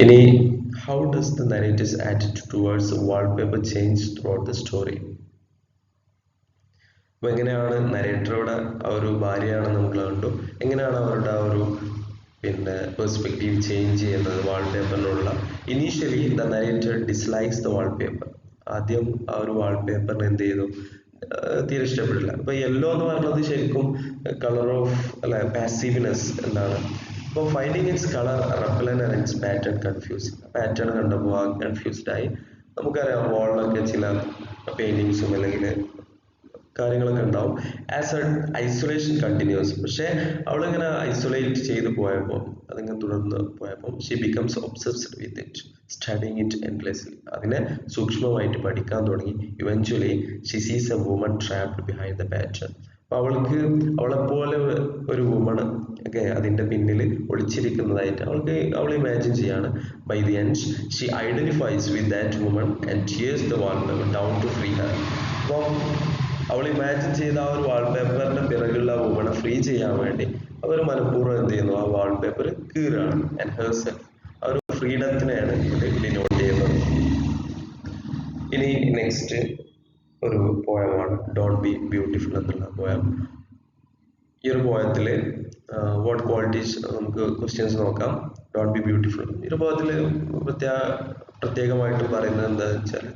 ഇനി how does the narrator's attitude towards wallpaper change throughout the story? അപ്പോൾ എങ്ങനെയാണ് നരേറ്ററുടെ ആ ഒരു ഭാര്യയാണെന്ന് നമ്മൾ കണ്ടു, എങ്ങനെയാണ് അവരുടെ ആ ഒരു പിന്നെ പെർസ്പെക്റ്റീവ് ചേഞ്ച് ചെയ്യുന്നത് വാൾപേപ്പറിനുള്ള. Initially the narrator dislikes the wallpaper. ആദ്യം ആ ഒരു വാൾപേപ്പറിന് എന്ത് ചെയ്തു, തീരെ ഇഷ്ടപ്പെടില്ല. അപ്പൊ യെല്ലോ എന്ന് പറയുന്നത് ശരിക്കും കളർ ഓഫ് അല്ലെ പാസീവ്നെസ് എന്നാണ്. അപ്പോൾ finding its colour repellent and its pattern confusing. Pattern കണ്ടപ്പോൾ കൺഫ്യൂസ്ഡ് ആയി. നമുക്കറിയാം വാളിലൊക്കെ ചില പെയിന്റിങ്സും അല്ലെങ്കിൽ കാര്യങ്ങളൊക്കെ ഉണ്ടാവും. As a isolation continues. പക്ഷെ അവളിങ്ങനെ ഐസൊലേറ്റ് ചെയ്ത് പോയപ്പോൾ, അതിങ്ങനെ തുടർന്ന് പോയപ്പോൾ she becomes obsessed with it, studying it endlessly. അതിനെ സൂക്ഷ്മമായിട്ട് പഠിക്കാൻ തുടങ്ങി. Eventually she sees a woman trapped behind the pattern. അപ്പൊ അവൾക്ക് അവളെപ്പോലെ ഒരു വുമൺ ഒക്കെ അതിന്റെ പിന്നിൽ ഒളിച്ചിരിക്കുന്നതായിട്ട് അവൾ ഇമാജിൻ ചെയ്യാണ്. By the end she identifies with that woman and tears the wallpaper down to free her. അപ്പം അവൾ ഇമാജിൻ ചെയ്ത ആ ഒരു വാൾപേപ്പറിന്റെ പിറകുള്ള വുമണെ ഫ്രീ ചെയ്യാൻ വേണ്ടി അവർ മനഃപൂർവ്വം എന്ത് ചെയ്യുന്നു, ആ വാൾപേപ്പർ കീറാണ്. ആൻഡ് ഹെർസെൽഫ് ആ ഒരു ഫ്രീഡത്തിനെയാണ് ഇവിടെ ഡിനോട്ട് ചെയ്യുന്നത്. ഇനി നെക്സ്റ്റ് ഒരു പോയമാണ് ഡോണ്ട് ബി ബ്യൂട്ടിഫുൾ എന്നുള്ള പോയം. ഈ ഒരു പോയത്തില് വാട്ട് ക്വാളിറ്റീസ്, നമുക്ക് ക്വസ്റ്റ്യൻസ് നോക്കാം. ഡോണ്ട് ബി ബ്യൂട്ടിഫുൾ ഈ ഒരു പോയത്തില് പ്രത്യേകമായിട്ട് പറയുന്നത് എന്താണെന്ന് വെച്ചാൽ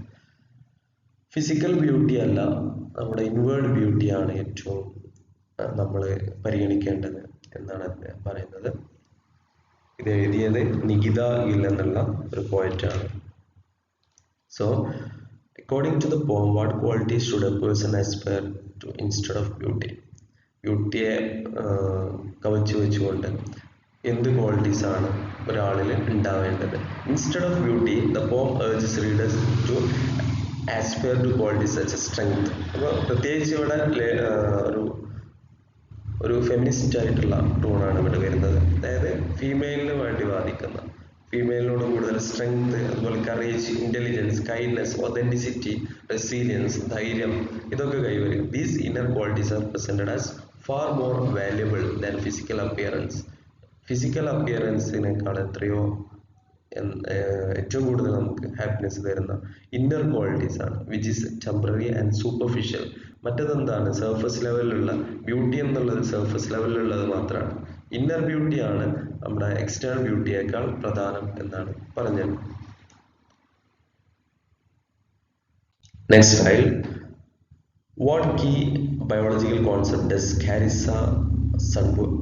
ഫിസിക്കൽ ബ്യൂട്ടി അല്ല, നമ്മുടെ ഇൻവേർഡ് ബ്യൂട്ടിയാണ് ഏറ്റവും നമ്മൾ പരിഗണിക്കേണ്ടത് എന്നാണ് അദ്ദേഹം പറയുന്നത്. ഇത് എഴുതിയത് നികിത ഗിൽ എന്നുള്ള ഒരു പോയറ്റാണ്. So according to the poem what qualities should a person aspire to instead of beauty. ബ്യൂട്ടിയെ കവച്ചു വെച്ചുകൊണ്ട് എന്ത് ക്വാളിറ്റീസ് ആണ് ഒരാളിൽ ഉണ്ടാവേണ്ടത്. Instead of beauty the poem urges readers to aspire to qualities such a strength. അപ്പോൾ പ്രത്യേകിച്ച് ഇവിടെ ഒരു ഫെമിനിസ്റ്റ് ആയിട്ടുള്ള ടൂണാണ് ഇവിടെ വരുന്നത്. അതായത് ഫീമെയിലിന് വേണ്ടി വാദിക്കുന്ന, ഫീമെയിലിനോട് കൂടുതൽ സ്ട്രെങ്ത്, അതുപോലെ courage, intelligence, kindness, authenticity, resilience, ധൈര്യം, ഇതൊക്കെ കൈവരും. These inner qualities are presented as far more valuable than physical appearance. Physical അപ്പിയറൻസിനേക്കാൾ എത്രയോ ഏറ്റവും കൂടുതൽ നമുക്ക് ഹാപ്പിനെസ് തരുന്ന ഇന്നർ ക്വാളിറ്റീസ് ആണ്, which is temporary and superficial. മറ്റതെന്താണ്, സർഫസ് ലെവലിലുള്ള ബ്യൂട്ടി എന്നുള്ളത് സർഫസ് ലെവലിലുള്ളത് മാത്രമാണ്. ഇന്നർ ബ്യൂട്ടിയാണ് നമ്മുടെ എക്സ്റ്റേണൽ ബ്യൂട്ടിയേക്കാൾ പ്രധാനം എന്നാണ് പറഞ്ഞത്. Next file, what key biological concept does Carissa Sanborn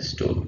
Stone